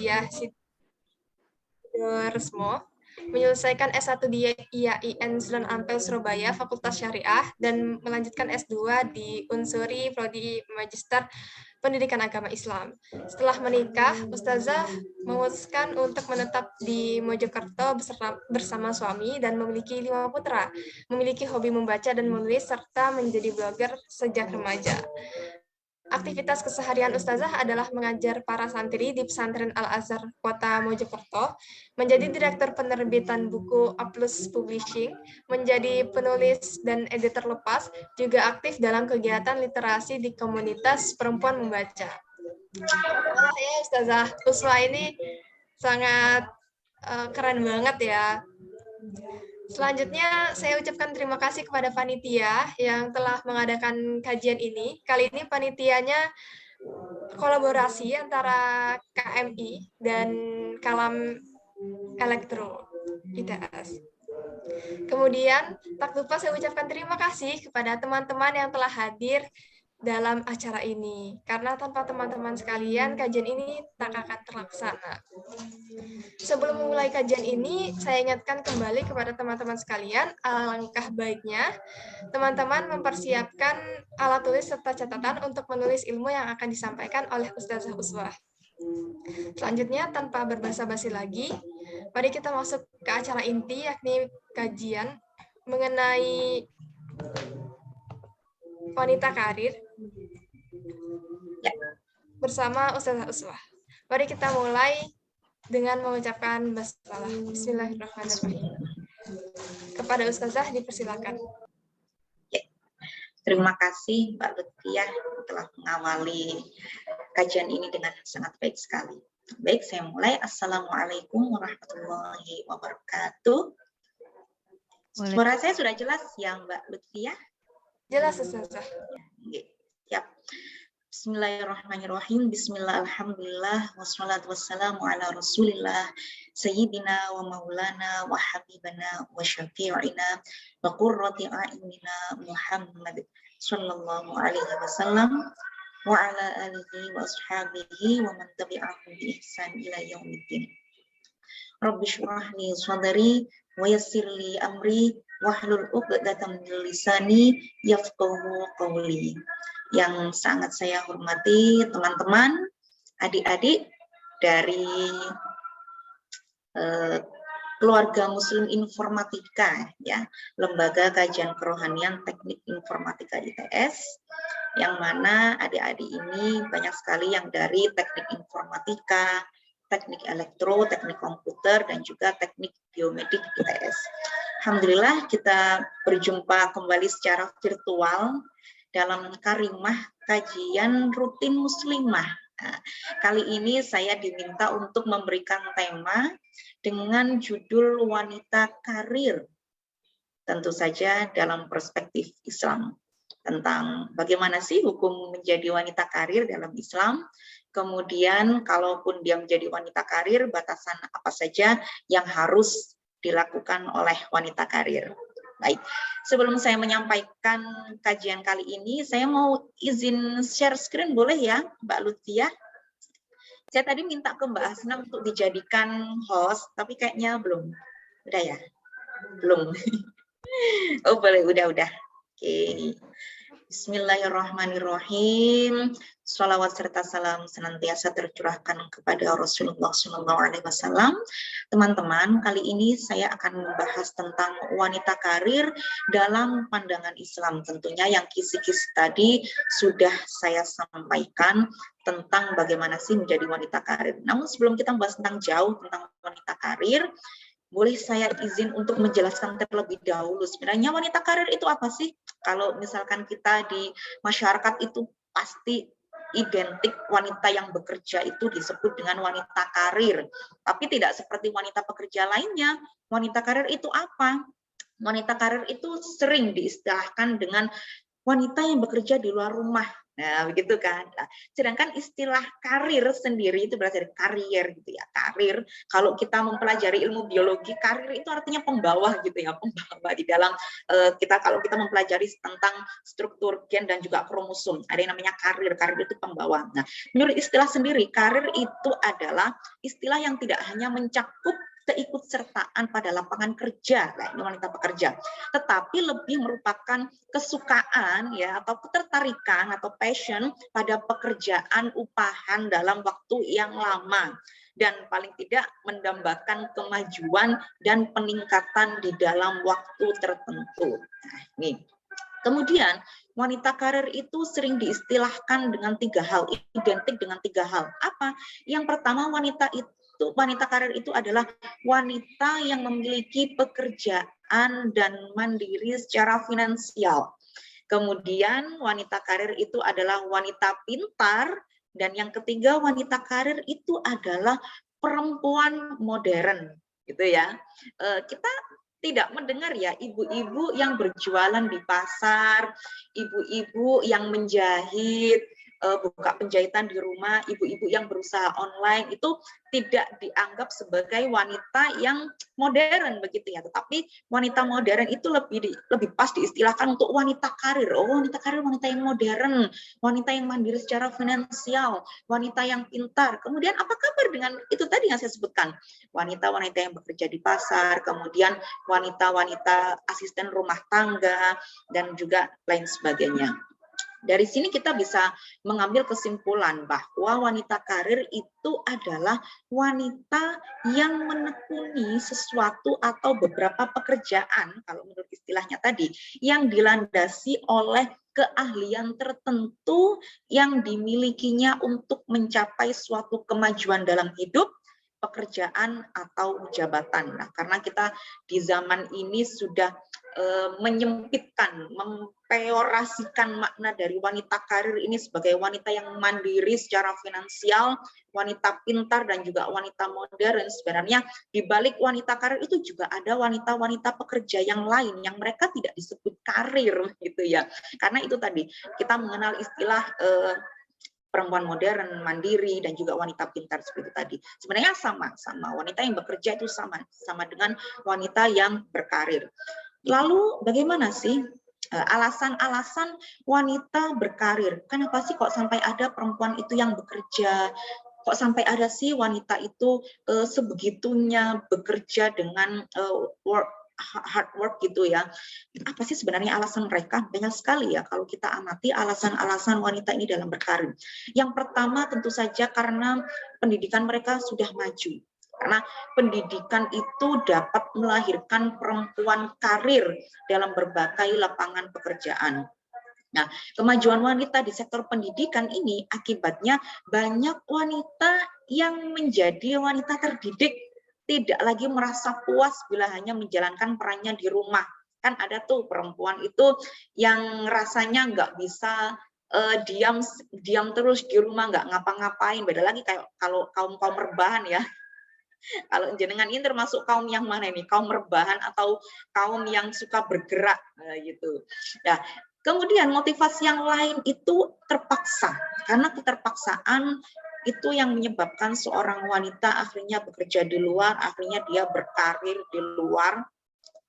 Panitia Sidoresmo, menyelesaikan S1 di IAIN Sunan Ampel Surabaya, Fakultas Syariah, dan melanjutkan S2 di Unsuri, Prodi Magister Pendidikan Agama Islam. Setelah menikah, Ustazah memutuskan untuk menetap di Mojokerto bersama suami dan memiliki 5 putra. Memiliki hobi membaca dan menulis, serta menjadi blogger sejak remaja. Aktivitas keseharian Ustazah adalah mengajar para santri di Pesantren Al-Azhar Kota Mojokerto, menjadi direktur penerbitan buku Aplus Publishing, menjadi penulis dan editor lepas, juga aktif dalam kegiatan literasi di komunitas perempuan membaca. Wah ya Ustazah, Uswa ini sangat keren banget ya. Selanjutnya, saya ucapkan terima kasih kepada panitia yang telah mengadakan kajian ini. Kali ini panitianya kolaborasi antara KMI dan Kalam Elektro ITS. Kemudian, tak lupa saya ucapkan terima kasih kepada teman-teman yang telah hadir dalam acara ini, karena tanpa teman-teman sekalian, kajian ini tak akan terlaksana. Sebelum memulai kajian ini, saya ingatkan kembali kepada teman-teman sekalian, alangkah baiknya teman-teman mempersiapkan alat tulis serta catatan untuk menulis ilmu yang akan disampaikan oleh Ustazah Uswah. Selanjutnya, tanpa berbasa-basi lagi, mari kita masuk ke acara inti, yakni kajian mengenai wanita karir bersama Ustazah Uswah. Mari kita mulai dengan mengucapkan basmalah. Bismillahirrahmanirrahim. Kepada Ustazah dipersilakan. Terima kasih Mbak Lutfiah telah mengawali kajian ini dengan sangat baik sekali. Baik, saya mulai. Assalamualaikum warahmatullahi wabarakatuh. Suara saya sudah jelas ya Mbak Lutfiah? Jelas Ustazah. Siap. Bismillahirrahmanirrahim. Bismillah, alhamdulillah, wassalatu wassalamu ala rasulillah, sayyidina wa maulana wa habibana wa syafi'ina wa qurrati a'yunina Muhammad sallallahu alaihi wasallam wa ala alihi wa ashabihi wa man tabi'ahum bi ihsan ila yaumiddin. Rabbi shrah li sadri wa yassir li amri wahlul 'uqdatam min lisani yafqahu qawli. Yang sangat saya hormati teman-teman, adik-adik dari keluarga Muslim Informatika, ya, Lembaga Kajian Kerohanian Teknik Informatika ITS, yang mana adik-adik ini banyak sekali yang dari teknik informatika, teknik elektro, teknik komputer, dan juga teknik biomedik ITS. Alhamdulillah kita berjumpa kembali secara virtual dalam karimah kajian rutin muslimah. Nah, kali ini saya diminta untuk memberikan tema dengan judul wanita karir. Tentu saja dalam perspektif Islam. Tentang bagaimana sih hukum menjadi wanita karir dalam Islam. Kemudian kalaupun dia menjadi wanita karir, batasan apa saja yang harus dilakukan oleh wanita karir. Baik, sebelum saya menyampaikan kajian kali ini, saya mau izin share screen, boleh ya Mbak Lutfiah? Saya tadi minta ke Mbak Hasna untuk dijadikan host, tapi kayaknya belum. Udah ya? Belum. Oh boleh, udah. Oke. Bismillahirrahmanirrahim. Shalawat serta salam senantiasa tercurahkan kepada Rasulullah SAW. Teman-teman, kali ini saya akan membahas tentang wanita karir dalam pandangan Islam. Tentunya yang kisi-kisi tadi sudah saya sampaikan tentang bagaimana sih menjadi wanita karir. Namun sebelum kita membahas tentang jauh tentang wanita karir, boleh saya izin untuk menjelaskan terlebih dahulu sebenarnya wanita karir itu apa sih? Kalau misalkan kita di masyarakat itu pasti identik wanita yang bekerja itu disebut dengan wanita karir. Tapi tidak seperti wanita pekerja lainnya. Wanita karir itu apa? Wanita karir itu sering diistilahkan dengan wanita yang bekerja di luar rumah. Nah, begitu kan. Nah, sedangkan istilah karir sendiri itu berasal dari karier gitu ya. Karir, kalau kita mempelajari ilmu biologi, karir itu artinya pembawa gitu ya, pembawa di dalam kalau kita mempelajari tentang struktur gen dan juga kromosom, ada yang namanya karir. Karir itu pembawa. Nah, menurut istilah sendiri, karir itu adalah istilah yang tidak hanya mencakup keikutsertaan pada lapangan kerja, nah ini wanita pekerja, tetapi lebih merupakan kesukaan ya atau ketertarikan atau passion pada pekerjaan upahan dalam waktu yang lama dan paling tidak mendambakan kemajuan dan peningkatan di dalam waktu tertentu. Nah, ini. Kemudian wanita karir itu sering diistilahkan dengan 3 hal, identik dengan 3 hal. Apa? Yang pertama, wanita karir itu adalah wanita yang memiliki pekerjaan dan mandiri secara finansial. Kemudian wanita karir itu adalah wanita pintar, dan yang ketiga wanita karir itu adalah perempuan modern, gitu ya. Kita tidak mendengar ya ibu-ibu yang berjualan di pasar, ibu-ibu yang menjahit, buka penjahitan di rumah, ibu-ibu yang berusaha online itu tidak dianggap sebagai wanita yang modern begitu ya, tetapi wanita modern itu lebih pas diistilahkan untuk wanita karir. Oh, wanita karir, wanita yang modern, wanita yang mandiri secara finansial, wanita yang pintar. Kemudian apa kabar dengan itu tadi yang saya sebutkan? Wanita-wanita yang bekerja di pasar, kemudian wanita-wanita asisten rumah tangga, dan juga lain sebagainya. Dari sini kita bisa mengambil kesimpulan bahwa wanita karir itu adalah wanita yang menekuni sesuatu atau beberapa pekerjaan, kalau menurut istilahnya tadi, yang dilandasi oleh keahlian tertentu yang dimilikinya untuk mencapai suatu kemajuan dalam hidup, pekerjaan atau jabatan. Nah, karena kita di zaman ini sudah menyempitkan, mempeorasikan makna dari wanita karir ini sebagai wanita yang mandiri secara finansial, wanita pintar, dan juga wanita modern. Sebenarnya di balik wanita karir itu juga ada wanita-wanita pekerja yang lain yang mereka tidak disebut karir gitu ya. Karena itu tadi kita mengenal istilah perempuan modern, mandiri, dan juga wanita pintar seperti itu tadi. Sebenarnya sama wanita yang bekerja itu sama dengan wanita yang berkarir. Lalu bagaimana sih alasan-alasan wanita berkarir? Kenapa sih kok sampai ada perempuan itu yang bekerja? Kok sampai ada sih wanita itu sebegitunya bekerja dengan hard work gitu ya? Apa sih sebenarnya alasan mereka? Banyak sekali ya kalau kita amati alasan-alasan wanita ini dalam berkarir. Yang pertama tentu saja karena pendidikan mereka sudah maju. Karena pendidikan itu dapat melahirkan perempuan karir dalam berbagai lapangan pekerjaan. Nah, kemajuan wanita di sektor pendidikan ini akibatnya banyak wanita yang menjadi wanita terdidik, tidak lagi merasa puas bila hanya menjalankan perannya di rumah. Kan ada tuh perempuan itu yang rasanya nggak bisa diam terus di rumah, nggak ngapa-ngapain. Beda lagi kayak kalau kaum rebahan ya. Kalau jenengan ini termasuk kaum yang mana ini? Kaum rebahan atau kaum yang suka bergerak gitu. Nah, kemudian motivasi yang lain itu terpaksa. Karena keterpaksaan itu yang menyebabkan seorang wanita akhirnya bekerja di luar, akhirnya dia berkarir di luar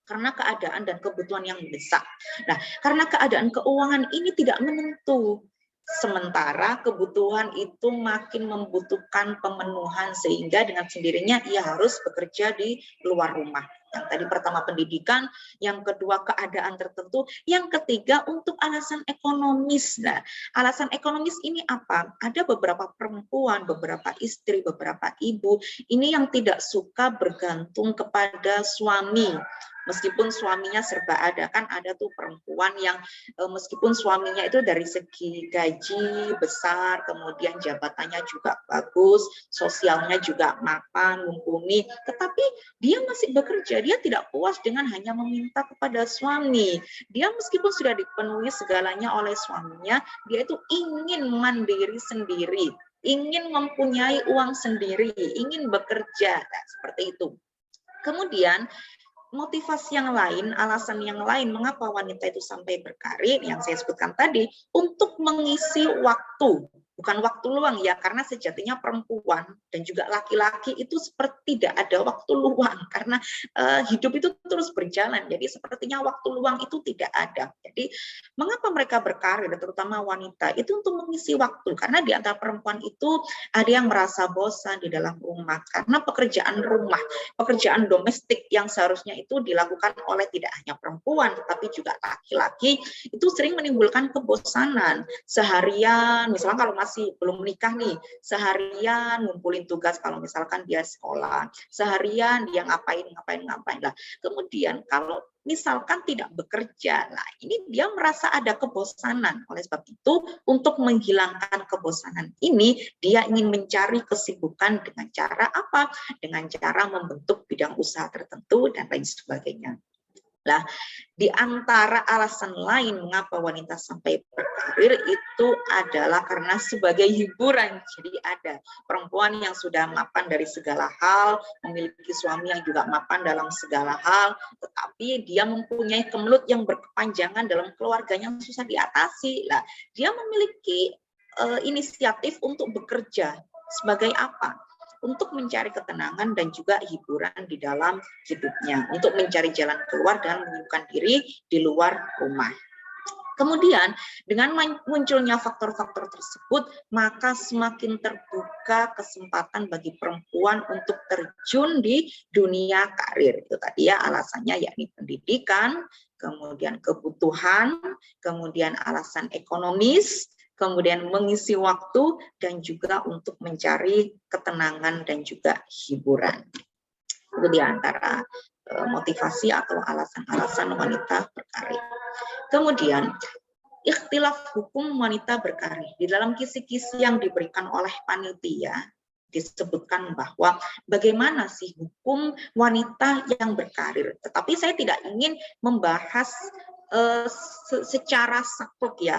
karena keadaan dan kebutuhan yang mendesak. Nah, karena keadaan keuangan ini tidak menentu, sementara kebutuhan itu makin membutuhkan pemenuhan sehingga dengan sendirinya ia harus bekerja di luar rumah. Yang tadi pertama pendidikan, yang kedua keadaan tertentu, yang ketiga untuk alasan ekonomis. Nah, alasan ekonomis ini apa? Ada beberapa perempuan, beberapa istri, beberapa ibu ini yang tidak suka bergantung kepada suami. Meskipun suaminya serba ada, kan ada tuh perempuan yang meskipun suaminya itu dari segi gaji besar, kemudian jabatannya juga bagus, sosialnya juga mapan, mumpuni, tetapi dia masih bekerja, dia tidak puas dengan hanya meminta kepada suami. Dia meskipun sudah dipenuhi segalanya oleh suaminya, dia itu ingin mandiri sendiri, ingin mempunyai uang sendiri, ingin bekerja, nah, seperti itu. Kemudian motivasi yang lain, alasan yang lain mengapa wanita itu sampai berkarir yang saya sebutkan tadi, untuk mengisi waktu, bukan waktu luang ya, karena sejatinya perempuan dan juga laki-laki itu seperti tidak ada waktu luang karena hidup itu terus berjalan, jadi sepertinya waktu luang itu tidak ada. Jadi mengapa mereka berkarir, terutama wanita, itu untuk mengisi waktu, karena di antara perempuan itu ada yang merasa bosan di dalam rumah karena pekerjaan rumah, pekerjaan domestik yang seharusnya itu dilakukan oleh tidak hanya perempuan tetapi juga laki-laki, itu sering menimbulkan kebosanan. Seharian, misalnya kalau masih belum menikah nih, seharian ngumpulin tugas kalau misalkan dia sekolah, seharian dia ngapain lah. Kemudian kalau misalkan tidak bekerja, nah ini dia merasa ada kebosanan. Oleh sebab itu, untuk menghilangkan kebosanan ini, dia ingin mencari kesibukan dengan cara apa? Dengan cara membentuk bidang usaha tertentu dan lain sebagainya. Nah, di antara alasan lain mengapa wanita sampai berkarir itu adalah karena sebagai hiburan. Jadi ada perempuan yang sudah mapan dari segala hal, memiliki suami yang juga mapan dalam segala hal, tetapi dia mempunyai kemelut yang berkepanjangan dalam keluarganya yang susah diatasi. Nah, dia memiliki inisiatif untuk bekerja sebagai apa? Untuk mencari ketenangan dan juga hiburan di dalam hidupnya, untuk mencari jalan keluar dan menyibukkan diri di luar rumah. Kemudian dengan munculnya faktor-faktor tersebut, maka semakin terbuka kesempatan bagi perempuan untuk terjun di dunia karir. Itu tadi ya alasannya, yakni pendidikan, kemudian kebutuhan, kemudian alasan ekonomis, kemudian mengisi waktu, dan juga untuk mencari ketenangan dan juga hiburan. Itu di antara motivasi atau alasan-alasan wanita berkarir. Kemudian, ikhtilaf hukum wanita berkarir. Di dalam kisi-kisi yang diberikan oleh panitia, disebutkan bahwa bagaimana sih hukum wanita yang berkarir. Tetapi saya tidak ingin membahas secara saklek ya,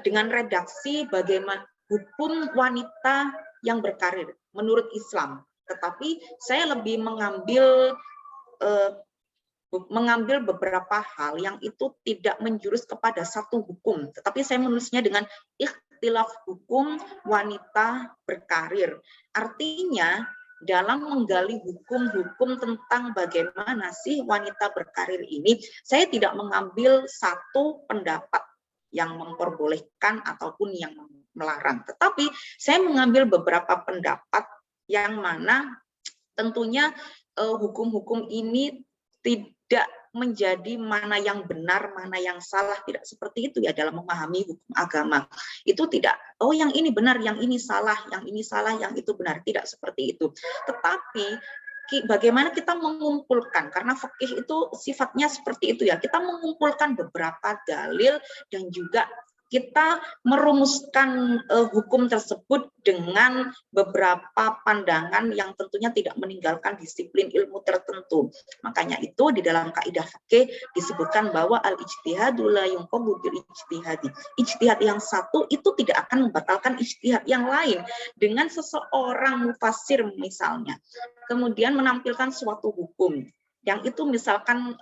dengan redaksi bagaimana hukum wanita yang berkarir menurut Islam. Tetapi saya lebih mengambil beberapa hal yang itu tidak menjurus kepada satu hukum, tetapi saya menulisnya dengan ikhtilaf hukum wanita berkarir. Artinya dalam menggali hukum-hukum tentang bagaimana sih wanita berkarir ini, saya tidak mengambil satu pendapat yang memperbolehkan ataupun yang melarang, tetapi saya mengambil beberapa pendapat yang mana tentunya hukum-hukum ini tidak menjadi mana yang benar, mana yang salah, tidak seperti itu ya dalam memahami hukum agama. Itu tidak, oh yang ini benar, yang ini salah, yang itu benar, tidak seperti itu. Tetapi bagaimana kita mengumpulkan, karena fikih itu sifatnya seperti itu ya, kita mengumpulkan beberapa dalil dan juga kita merumuskan hukum tersebut dengan beberapa pandangan yang tentunya tidak meninggalkan disiplin ilmu tertentu. Makanya itu di dalam kaidah fikih disebutkan bahwa al-ijtihadu la yunqadu bil ijtihadi. Ijtihad yang satu itu tidak akan membatalkan ijtihad yang lain. Dengan seseorang mufassir misalnya, kemudian menampilkan suatu hukum, yang itu misalkan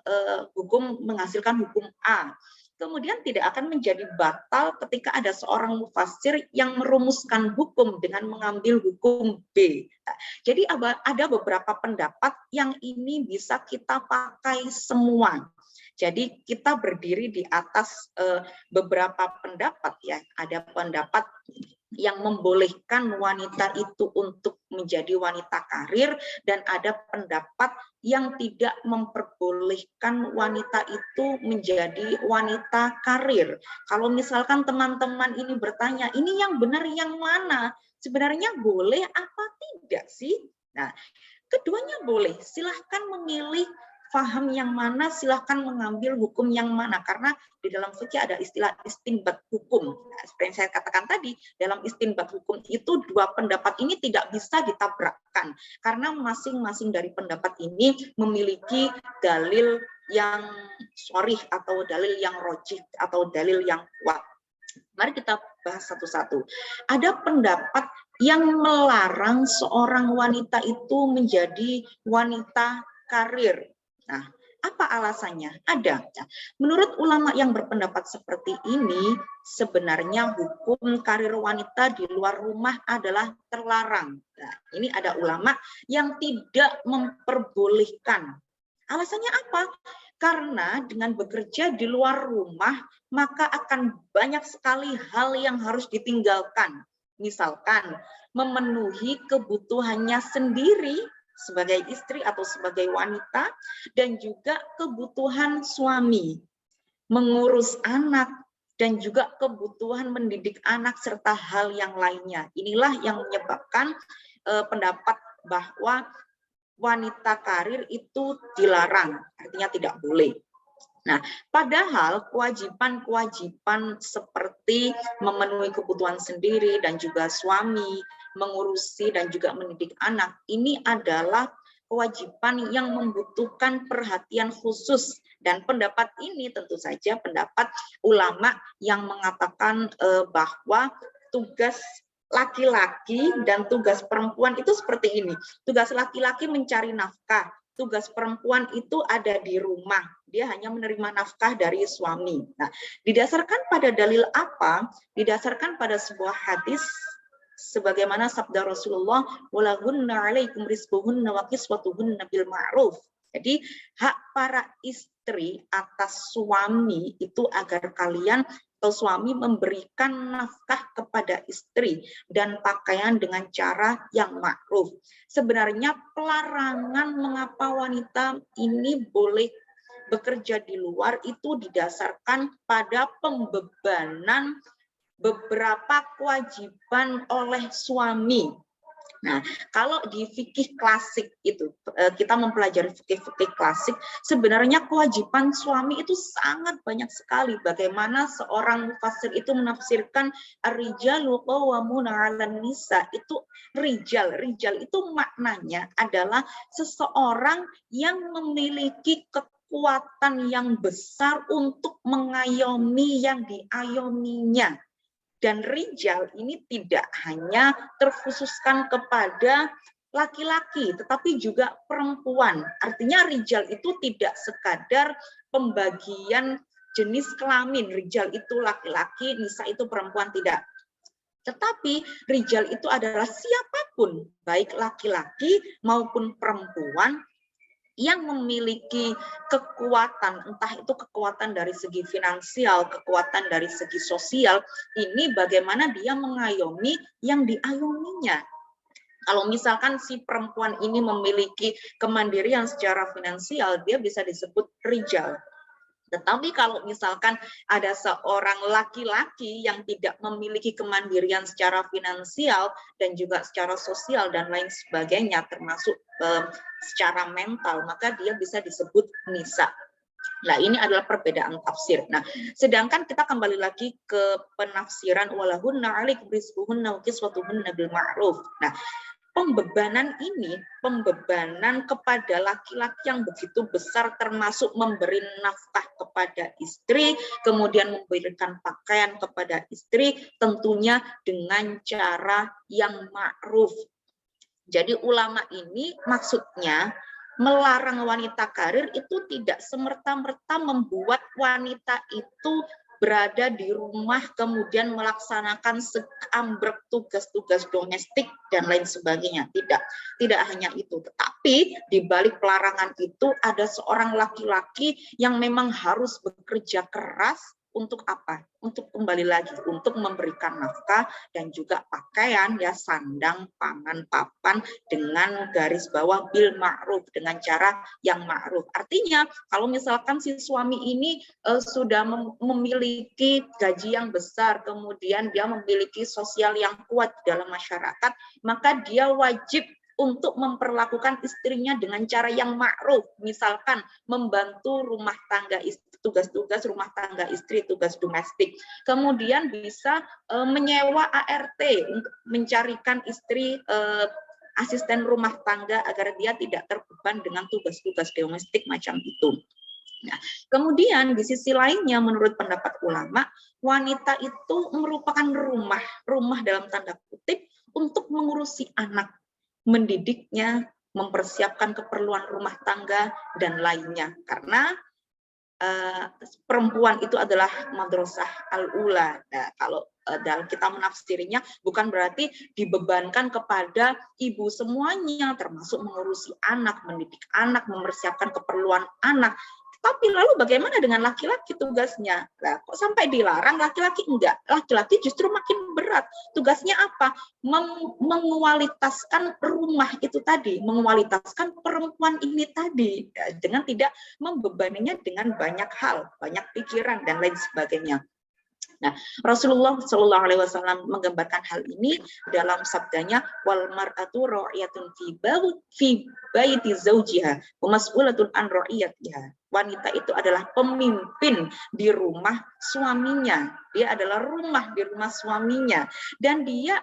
hukum menghasilkan hukum A, kemudian tidak akan menjadi batal ketika ada seorang mufassir yang merumuskan hukum dengan mengambil hukum B. Jadi ada beberapa pendapat yang ini bisa kita pakai semua. Jadi kita berdiri di atas beberapa pendapat ya. Ada pendapat yang membolehkan wanita itu untuk menjadi wanita karir, dan ada pendapat yang tidak memperbolehkan wanita itu menjadi wanita karir. Kalau misalkan teman-teman ini bertanya, ini yang benar yang mana? Sebenarnya boleh apa tidak sih? Nah, keduanya boleh, silahkan memilih paham yang mana, silahkan mengambil hukum yang mana, karena di dalam fikih ada istilah istinbat hukum. Nah, seperti yang saya katakan tadi, dalam istinbat hukum itu dua pendapat ini tidak bisa ditabrakkan, karena masing-masing dari pendapat ini memiliki dalil yang sharih atau dalil yang rojih atau dalil yang kuat. Mari kita bahas satu-satu. Ada pendapat yang melarang seorang wanita itu menjadi wanita karir. Nah, apa alasannya? Ada. Nah, menurut ulama yang berpendapat seperti ini, sebenarnya hukum karir wanita di luar rumah adalah terlarang. Nah, ini ada ulama yang tidak memperbolehkan. Alasannya apa? Karena dengan bekerja di luar rumah, maka akan banyak sekali hal yang harus ditinggalkan. Misalkan, memenuhi kebutuhannya sendiri sebagai istri atau sebagai wanita, dan juga kebutuhan suami, mengurus anak, dan juga kebutuhan mendidik anak, serta hal yang lainnya. Inilah yang menyebabkan pendapat bahwa wanita karir itu dilarang, artinya tidak boleh. Nah, padahal kewajiban-kewajiban seperti memenuhi kebutuhan sendiri dan juga suami, mengurusi dan juga mendidik anak, ini adalah kewajiban yang membutuhkan perhatian khusus. Dan pendapat ini tentu saja pendapat ulama yang mengatakan bahwa tugas laki-laki dan tugas perempuan itu seperti ini. Tugas laki-laki mencari nafkah, tugas perempuan itu ada di rumah. Dia hanya menerima nafkah dari suami. Nah, didasarkan pada dalil apa? Didasarkan pada sebuah hadis sebagaimana sabda Rasulullah, walahunna 'alaikum rizquhunna wa kiswatuhunna bil ma'ruf. Jadi hak para istri atas suami itu agar kalian atau suami memberikan nafkah kepada istri dan pakaian dengan cara yang ma'ruf. Sebenarnya pelarangan mengapa wanita ini boleh bekerja di luar itu didasarkan pada pembebanan beberapa kewajiban oleh suami. Nah, kalau di fikih klasik itu, kita mempelajari fikih-fikih klasik, sebenarnya kewajiban suami itu sangat banyak sekali. Bagaimana seorang mufassir itu menafsirkan ar-rijalu qawwamuna 'alan nisa, itu rijal itu maknanya adalah seseorang yang memiliki kekuatan yang besar untuk mengayomi yang diayominya. Dan rijal ini tidak hanya terkhususkan kepada laki-laki, tetapi juga perempuan. Artinya rijal itu tidak sekadar pembagian jenis kelamin. Rijal itu laki-laki, nisa itu perempuan, tidak. Tetapi rijal itu adalah siapapun, baik laki-laki maupun perempuan, yang memiliki kekuatan, entah itu kekuatan dari segi finansial, kekuatan dari segi sosial, ini bagaimana dia mengayomi yang diayominya. Kalau misalkan si perempuan ini memiliki kemandirian secara finansial, dia bisa disebut rijal. Tetapi kalau misalkan ada seorang laki-laki yang tidak memiliki kemandirian secara finansial dan juga secara sosial dan lain sebagainya, termasuk secara mental, maka dia bisa disebut nisa. Nah, ini adalah perbedaan tafsir. Nah, sedangkan kita kembali lagi ke penafsiran walahunna 'alaikum rizquhunna wa kiswatuhunna bil ma'ruf. Nah, pembebanan ini, pembebanan kepada laki-laki yang begitu besar, termasuk memberi nafkah kepada istri, kemudian memberikan pakaian kepada istri, tentunya dengan cara yang ma'ruf. Jadi ulama ini maksudnya melarang wanita karir itu tidak semerta-merta membuat wanita itu berada di rumah kemudian melaksanakan seambrek tugas-tugas domestik dan lain sebagainya. Tidak hanya itu, tetapi di balik pelarangan itu ada seorang laki-laki yang memang harus bekerja keras. Untuk apa? Untuk kembali lagi, untuk memberikan nafkah dan juga pakaian, ya, sandang, pangan, papan, dengan garis bawah bil ma'ruf, dengan cara yang ma'ruf. Artinya, kalau misalkan si suami ini sudah memiliki gaji yang besar, kemudian dia memiliki sosial yang kuat dalam masyarakat, maka dia wajib untuk memperlakukan istrinya dengan cara yang ma'ruf, misalkan membantu rumah tangga istri, tugas-tugas rumah tangga istri, tugas domestik. Kemudian bisa menyewa ART untuk mencarikan istri asisten rumah tangga agar dia tidak terbeban dengan tugas-tugas domestik macam itu. Nah, kemudian di sisi lainnya menurut pendapat ulama, wanita itu merupakan rumah dalam tanda kutip untuk mengurusi anak, mendidiknya, mempersiapkan keperluan rumah tangga, dan lainnya. Karena perempuan itu adalah madrasah al-ula. Nah, kalau dalam kita menafsirinya bukan berarti dibebankan kepada ibu semuanya, termasuk mengurusi anak, mendidik anak, mempersiapkan keperluan anak. Tapi lalu bagaimana dengan laki-laki tugasnya? Nah, kok sampai dilarang laki-laki enggak? Laki-laki justru makin berat. Tugasnya apa? Mengualitaskan rumah itu tadi, mengualitaskan perempuan ini tadi, ya, dengan tidak membebaninya dengan banyak hal, banyak pikiran dan lain sebagainya. Nah, Rasulullah Shallallahu Alaihi Wasallam menggambarkan hal ini dalam sabdanya, wal mar'atu ra'iyatun fi baiti zaujiha wa mas'ulatun an ra'iyatiha. Wanita itu adalah pemimpin di rumah suaminya. Dia adalah rumah di rumah suaminya, dan dia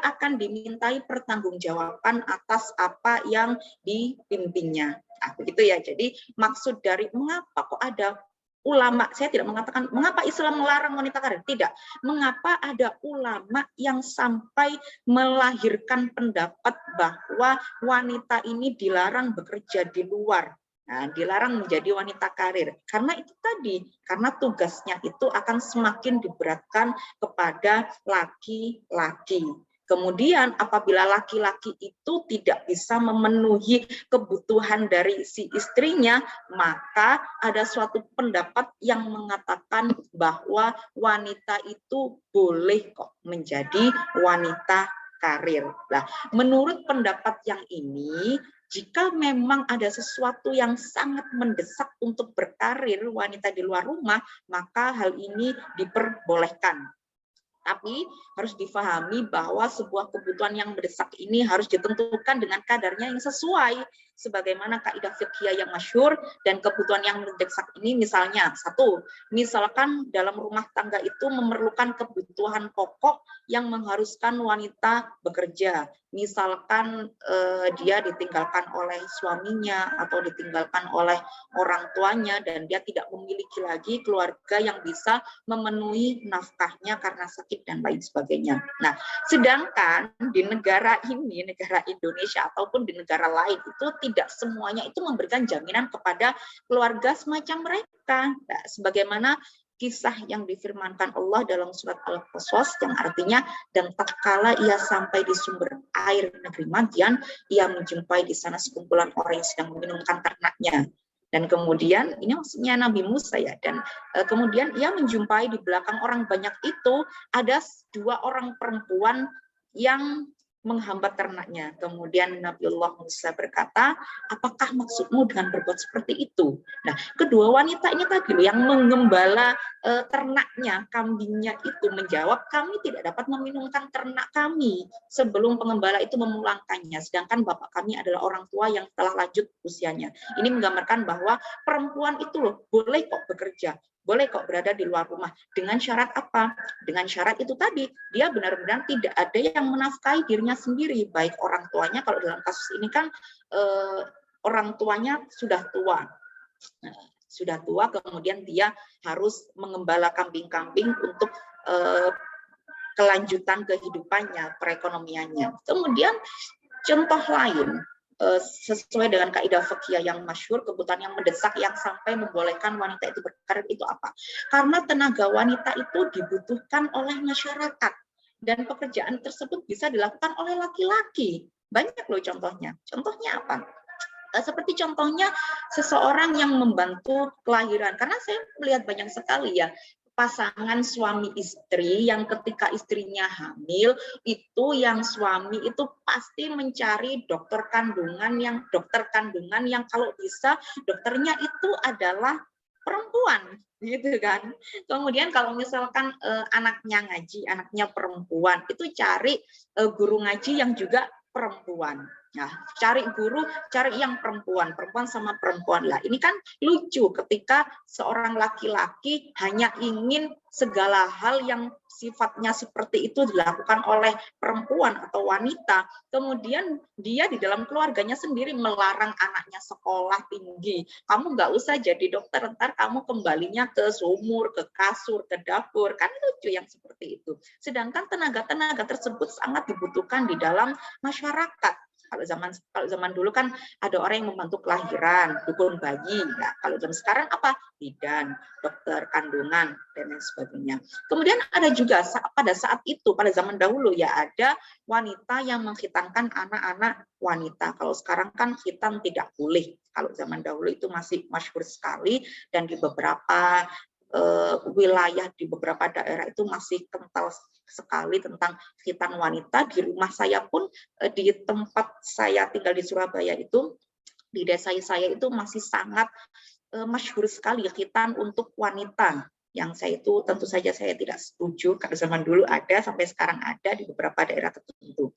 akan dimintai pertanggungjawaban atas apa yang dipimpinnya. Nah, begitu ya. Jadi maksud dari mengapa kok ada ulama, saya tidak mengatakan mengapa Islam melarang wanita karir, tidak. Mengapa ada ulama yang sampai melahirkan pendapat bahwa wanita ini dilarang bekerja di luar, nah, dilarang menjadi wanita karir. Karena itu tadi, karena tugasnya itu akan semakin diberatkan kepada laki-laki. Kemudian apabila laki-laki itu tidak bisa memenuhi kebutuhan dari si istrinya, maka ada suatu pendapat yang mengatakan bahwa wanita itu boleh kok menjadi wanita karir. Nah, menurut pendapat yang ini, jika memang ada sesuatu yang sangat mendesak untuk berkarir wanita di luar rumah, maka hal ini diperbolehkan. Tapi harus difahami bahwa sebuah kebutuhan yang mendesak ini harus ditentukan dengan kadarnya yang sesuai. Sebagaimana kaidah fikih yang masyhur, dan kebutuhan yang mendesak ini misalnya, satu, misalkan dalam rumah tangga itu memerlukan kebutuhan pokok yang mengharuskan wanita bekerja. Misalkan dia ditinggalkan oleh suaminya atau ditinggalkan oleh orang tuanya dan dia tidak memiliki lagi keluarga yang bisa memenuhi nafkahnya karena sakit dan lain sebagainya. Nah, sedangkan di negara ini, negara Indonesia ataupun di negara lain itu tidak semuanya itu memberikan jaminan kepada keluarga semacam mereka. Nah, sebagaimana kisah yang difirmankan Allah dalam surat Al-Qasas yang artinya, dan tatkala ia sampai di sumber air negeri Madian, ia menjumpai di sana sekumpulan orang yang sedang meminumkan ternaknya. Dan kemudian ini maksudnya Nabi Musa ya, dan kemudian ia menjumpai di belakang orang banyak itu ada dua orang perempuan yang menghambat ternaknya. Kemudian Nabiullah Musa berkata, apakah maksudmu dengan berbuat seperti itu? Nah, kedua wanita ini tadi yang mengembala ternaknya, kambingnya itu menjawab, kami tidak dapat meminumkan ternak kami sebelum pengembala itu memulangkannya, sedangkan bapak kami adalah orang tua yang telah lanjut usianya. Ini menggambarkan bahwa perempuan itu loh boleh kok bekerja, boleh kok berada di luar rumah. Dengan syarat apa? Dengan syarat itu tadi, dia benar-benar tidak ada yang menafkahi dirinya sendiri, baik orang tuanya, kalau dalam kasus ini kan orang tuanya sudah tua. Sudah tua, kemudian dia harus mengembala kambing-kambing untuk kelanjutan kehidupannya, perekonomiannya. Kemudian contoh lain, sesuai dengan kaidah fikih yang masyhur, kebutuhan yang mendesak yang sampai membolehkan wanita itu berkarir itu apa? Karena tenaga wanita itu dibutuhkan oleh masyarakat dan pekerjaan tersebut bisa dilakukan oleh laki-laki. Banyak loh contohnya. Contohnya apa? Seperti contohnya seseorang yang membantu kelahiran. Karena saya melihat banyak sekali ya pasangan suami istri yang ketika istrinya hamil itu yang suami itu pasti mencari dokter kandungan yang kalau bisa dokternya itu adalah perempuan gitu kan. Kemudian kalau misalkan anaknya ngaji, anaknya perempuan, itu cari guru ngaji yang juga perempuan. Nah, cari guru, cari yang perempuan sama perempuan lah. Ini kan lucu ketika seorang laki-laki hanya ingin segala hal yang sifatnya seperti itu dilakukan oleh perempuan atau wanita. Kemudian dia di dalam keluarganya sendiri melarang anaknya sekolah tinggi. Kamu nggak usah jadi dokter, ntar kamu kembalinya ke sumur, ke kasur, ke dapur. Kan lucu yang seperti itu. Sedangkan tenaga-tenaga tersebut sangat dibutuhkan di dalam masyarakat. Kalau zaman dulu kan ada orang yang membantu kelahiran, dukun bayi. Nah, kalau zaman sekarang apa? Bidan, dokter kandungan, dan lain sebagainya. Kemudian ada juga pada saat itu, pada zaman dahulu ya, ada wanita yang mengkhitankan anak-anak wanita. Kalau sekarang kan khitan tidak boleh. Kalau zaman dahulu itu masih masyhur sekali, dan di beberapa wilayah, di beberapa daerah itu masih kental sekali tentang khitan wanita. Di rumah saya pun, di tempat saya tinggal di Surabaya itu, di desa saya itu masih sangat masyhur sekali khitan untuk wanita. Yang saya itu tentu saja saya tidak setuju, karena zaman dulu ada, sampai sekarang ada di beberapa daerah tertentu.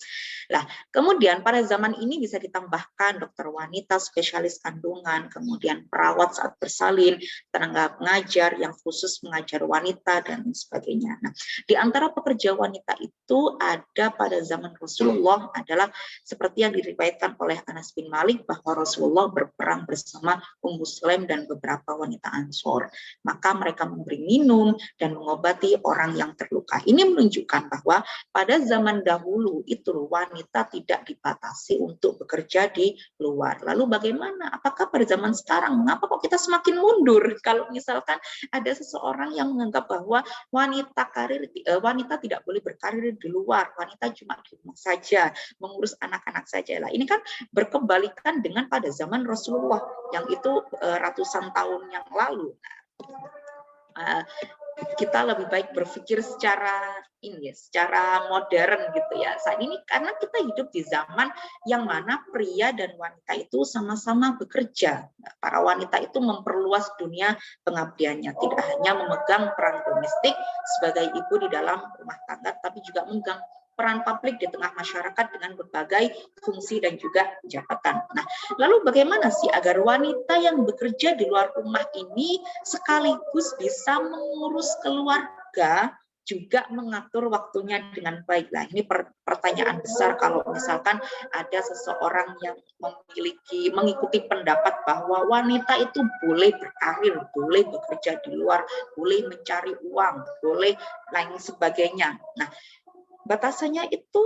Nah, kemudian pada zaman ini bisa ditambahkan dokter wanita, spesialis kandungan, kemudian perawat saat bersalin, tenaga pengajar yang khusus mengajar wanita, dan sebagainya. Nah, di antara pekerja wanita itu ada pada zaman Rasulullah adalah seperti yang diriwayatkan oleh Anas bin Malik, bahwa Rasulullah berperang bersama Ummu Sulaim dan beberapa wanita Ansor. Maka mereka memberi minum dan mengobati orang yang terluka. Ini menunjukkan bahwa pada zaman dahulu itu wanita tidak dibatasi untuk bekerja di luar. Lalu bagaimana? Apakah pada zaman sekarang, mengapa kok kita semakin mundur? Kalau misalkan ada seseorang yang menganggap bahwa wanita tidak boleh berkarir di luar, wanita cuma di rumah saja, mengurus anak-anak saja. Lah, ini kan berkebalikan dengan pada zaman Rasulullah yang itu ratusan tahun yang lalu. Kita lebih baik berpikir secara modern gitu ya. Saat ini karena kita hidup di zaman yang mana pria dan wanita itu sama-sama bekerja. Para wanita itu memperluas dunia pengabdiannya, tidak hanya memegang peran domestik sebagai ibu di dalam rumah tangga, tapi juga memegang peran publik di tengah masyarakat dengan berbagai fungsi dan juga jabatan. Nah, lalu bagaimana sih agar wanita yang bekerja di luar rumah ini sekaligus bisa mengurus keluarga, juga mengatur waktunya dengan baik? Nah, ini pertanyaan besar kalau misalkan ada seseorang yang mengikuti pendapat bahwa wanita itu boleh berkarir, boleh bekerja di luar, boleh mencari uang, boleh lain sebagainya. Nah, batasannya itu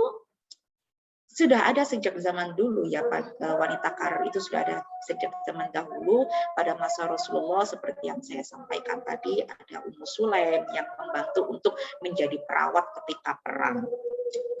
sudah ada sejak zaman dulu ya, wanita karir itu sudah ada sejak zaman dahulu. Pada masa Rasulullah seperti yang saya sampaikan tadi, ada Ummu Sulaim yang membantu untuk menjadi perawat ketika perang.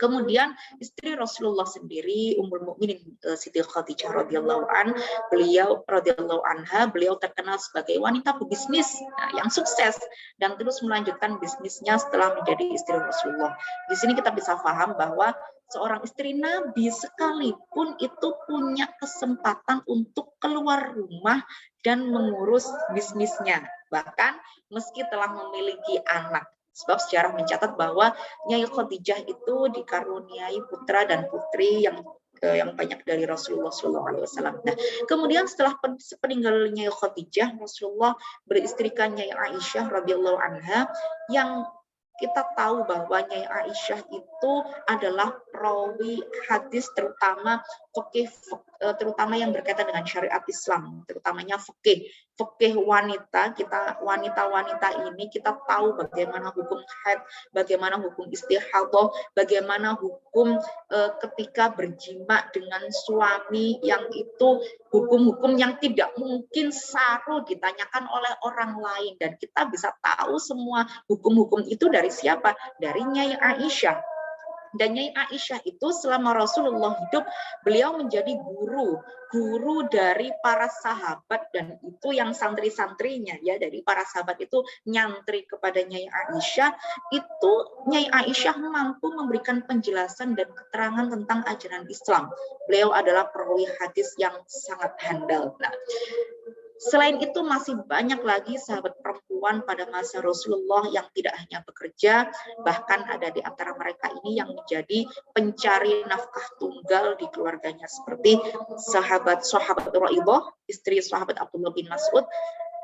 Kemudian istri Rasulullah sendiri, Ummul Mukminin Siti Khadijah radhiyallahu anha, beliau terkenal sebagai wanita pebisnis yang sukses dan terus melanjutkan bisnisnya setelah menjadi istri Rasulullah. Di sini kita bisa paham bahwa seorang istri Nabi sekalipun itu punya kesempatan untuk keluar rumah dan mengurus bisnisnya, bahkan meski telah memiliki anak. Sebab sejarah mencatat bahwa Nyai Khadijah itu dikaruniai putra dan putri yang banyak dari Rasulullah SAW. Nah, kemudian setelah peninggalan Nyai Khadijah, Rasulullah beristrikan Nyai Aisyah radhiyallahu anha, yang kita tahu bahwa Nyai Aisyah itu adalah perawi hadis, terutama yang berkaitan dengan syariat Islam, terutamanya fikih wanita. Wanita ini kita tahu bagaimana hukum haid, bagaimana hukum istihadah, bagaimana hukum ketika berjima dengan suami, yang itu hukum-hukum yang tidak mungkin saru ditanyakan oleh orang lain, dan kita bisa tahu semua hukum-hukum itu dari siapa? Dari Nyai Aisyah. Dan Nyai Aisyah itu selama Rasulullah hidup, beliau menjadi guru dari para sahabat, dan itu yang santri-santrinya ya, dari para sahabat itu nyantri kepada Nyai Aisyah. Itu Nyai Aisyah mampu memberikan penjelasan dan keterangan tentang ajaran Islam. Beliau adalah perawi hadis yang sangat handal. Nah, selain itu masih banyak lagi sahabat perempuan pada masa Rasulullah yang tidak hanya bekerja, bahkan ada di antara mereka ini yang menjadi pencari nafkah tunggal di keluarganya, seperti sahabat Raibah, istri sahabat Abdullah bin Mas'ud.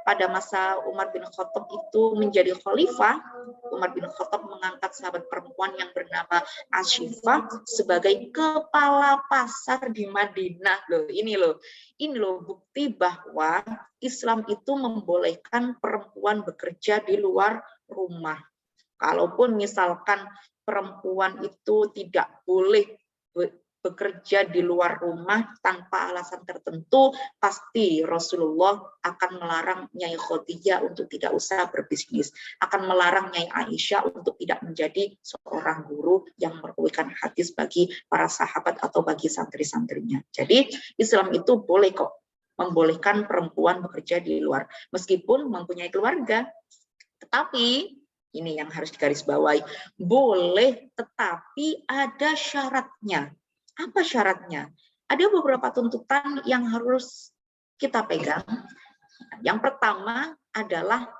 Pada masa Umar bin Khattab itu menjadi khalifah, Umar bin Khattab mengangkat sahabat perempuan yang bernama Ashifah sebagai kepala pasar di Madinah. Ini loh bukti bahwa Islam itu membolehkan perempuan bekerja di luar rumah. Kalaupun misalkan perempuan itu tidak boleh bekerja di luar rumah tanpa alasan tertentu, pasti Rasulullah akan melarang Nyai Khadijah untuk tidak usah berbisnis, akan melarang Nyai Aisyah untuk tidak menjadi seorang guru yang merawikan hadis bagi para sahabat atau bagi santri-santrinya. Jadi Islam itu boleh kok membolehkan perempuan bekerja di luar, meskipun mempunyai keluarga. Tetapi ini yang harus digarisbawahi, boleh tetapi ada syaratnya. Apa syaratnya? Ada beberapa tuntutan yang harus kita pegang. Yang pertama adalah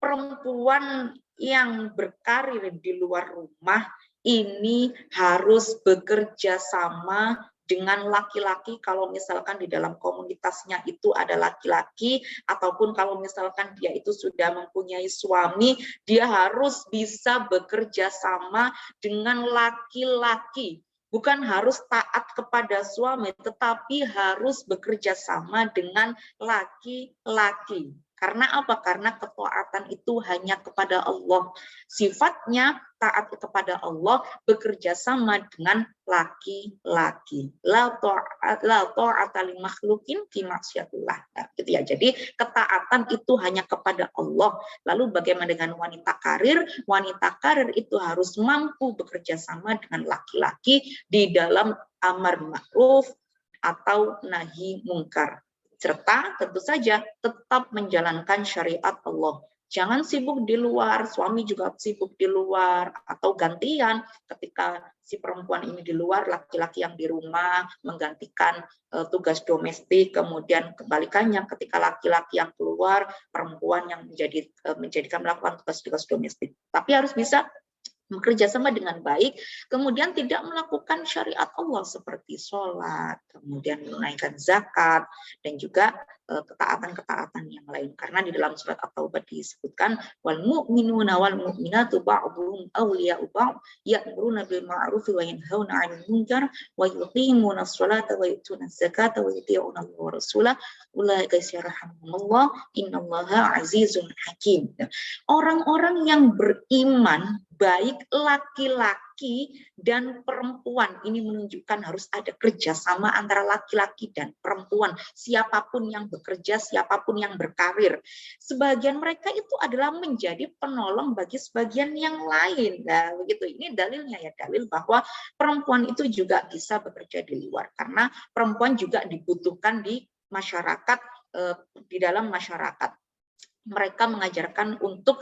perempuan yang berkarir di luar rumah ini harus bekerja sama dengan laki-laki kalau misalkan di dalam komunitasnya itu ada laki-laki, ataupun kalau misalkan dia itu sudah mempunyai suami, dia harus bisa bekerja sama dengan laki-laki. Bukan harus taat kepada suami, tetapi harus bekerja sama dengan laki-laki. Karena apa? Karena ketaatan itu hanya kepada Allah. Sifatnya taat kepada Allah, bekerja sama dengan laki-laki. La ta'ata li makhlukin fi maksiatillah. Nah, gitu ya. Jadi ketaatan itu hanya kepada Allah. Lalu bagaimana dengan wanita karir? Wanita karir itu harus mampu bekerja sama dengan laki-laki di dalam amar ma'ruf atau nahi mungkar. Serta tentu saja tetap menjalankan syariat Allah. Jangan sibuk di luar, suami juga sibuk di luar, atau gantian ketika si perempuan ini di luar, laki-laki yang di rumah menggantikan tugas domestik, kemudian kebalikannya ketika laki-laki yang keluar, perempuan yang menjadikan melakukan tugas-tugas domestik. Tapi harus bisa bekerja sama dengan baik, kemudian tidak melakukan syariat Allah seperti sholat, kemudian menunaikan zakat, dan juga ketaatan-ketaatan yang lain. Karena di dalam surat At-Taubah disebutkan wal mu'minuna wal mu'minatu ba'dhum awliya'u ba'd ya'muruna bil ma'ruf wa yanhauna 'anil munkar wa yuqimuna ash-sholata wa yu'tuna az-zakata wa yuti'una Allah wa rasulahu ulaika yarhamuhumullah innallaha 'azizun hakim. Orang-orang yang beriman, baik laki-laki dan perempuan, ini menunjukkan harus ada kerjasama antara laki-laki dan perempuan, siapapun yang bekerja, siapapun yang berkarir. Sebagian mereka itu adalah menjadi penolong bagi sebagian yang lain. Nah, begitu. Ini dalilnya ya, dalil bahwa perempuan itu juga bisa bekerja di luar, karena perempuan juga dibutuhkan di masyarakat, di dalam masyarakat. Mereka mengajarkan untuk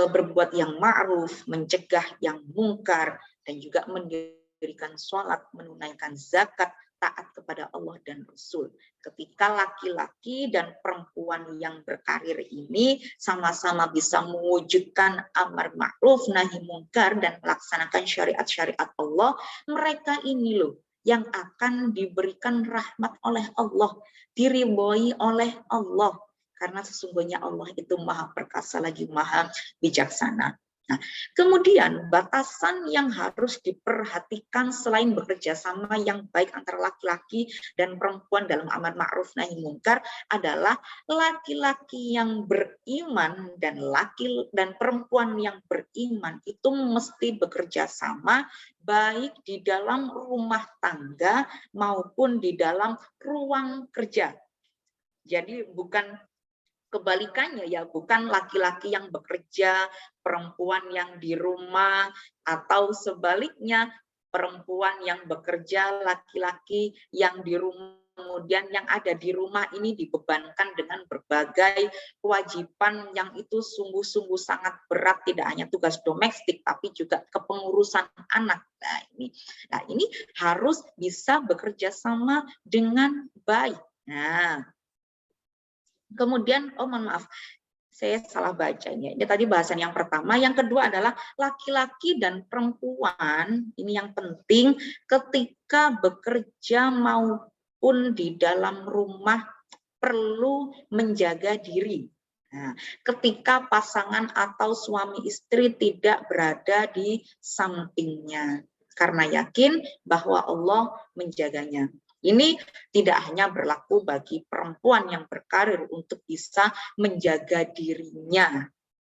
berbuat yang ma'ruf, mencegah yang mungkar, dan juga mendirikan sholat, menunaikan zakat, taat kepada Allah dan Rasul. Ketika laki-laki dan perempuan yang berkarir ini sama-sama bisa mewujudkan amar ma'ruf, nahi mungkar, dan melaksanakan syariat-syariat Allah, mereka ini loh yang akan diberikan rahmat oleh Allah, diridhoi oleh Allah. Karena sesungguhnya Allah itu maha perkasa lagi maha bijaksana. Nah, kemudian batasan yang harus diperhatikan selain bekerja sama yang baik antara laki-laki dan perempuan dalam amar ma'ruf nahi mungkar adalah laki-laki yang beriman dan perempuan yang beriman itu mesti bekerja sama baik di dalam rumah tangga maupun di dalam ruang kerja. Jadi bukan kebalikannya ya, bukan laki-laki yang bekerja, perempuan yang di rumah, atau sebaliknya perempuan yang bekerja, laki-laki yang di rumah, kemudian yang ada di rumah ini dibebankan dengan berbagai kewajiban yang itu sungguh-sungguh sangat berat, tidak hanya tugas domestik tapi juga kepengurusan anak. Nah ini harus bisa bekerja sama dengan baik. Nah, kemudian, mohon maaf, saya salah baca ini. Ini tadi bahasan yang pertama. Yang kedua adalah laki-laki dan perempuan, ini yang penting ketika bekerja maupun di dalam rumah perlu menjaga diri. Nah, ketika pasangan atau suami istri tidak berada di sampingnya, karena yakin bahwa Allah menjaganya. Ini tidak hanya berlaku bagi perempuan yang berkarir untuk bisa menjaga dirinya.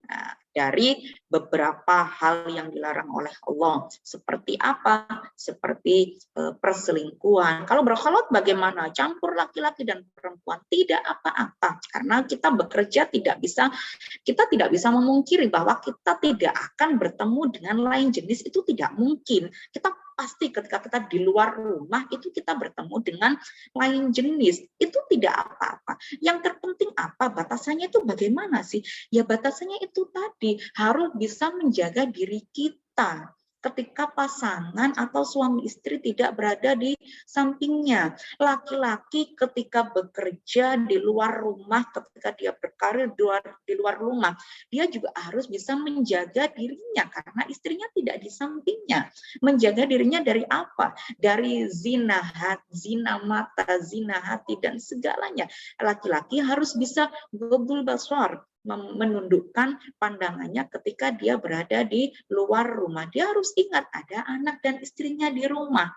Nah, dari beberapa hal yang dilarang oleh Allah. Seperti apa? Seperti perselingkuhan. Kalau berkholwat bagaimana? Campur laki-laki dan perempuan, tidak apa-apa. Karena kita bekerja kita tidak bisa memungkiri bahwa kita tidak akan bertemu dengan lain jenis, itu tidak mungkin. Kita pasti ketika kita di luar rumah itu kita bertemu dengan lain jenis, itu tidak apa-apa. Yang terpenting apa? Batasannya itu bagaimana sih? Ya batasannya itu tadi, harus bisa menjaga diri kita ketika pasangan atau suami istri tidak berada di sampingnya. Laki-laki ketika bekerja di luar rumah, ketika dia berkarir di luar rumah, dia juga harus bisa menjaga dirinya karena istrinya tidak di sampingnya. Menjaga dirinya dari apa? Dari zina mata, zina hati, dan segalanya. Laki-laki harus bisa ghaddul basar, menundukkan pandangannya ketika dia berada di luar rumah. Dia harus ingat ada anak dan istrinya di rumah.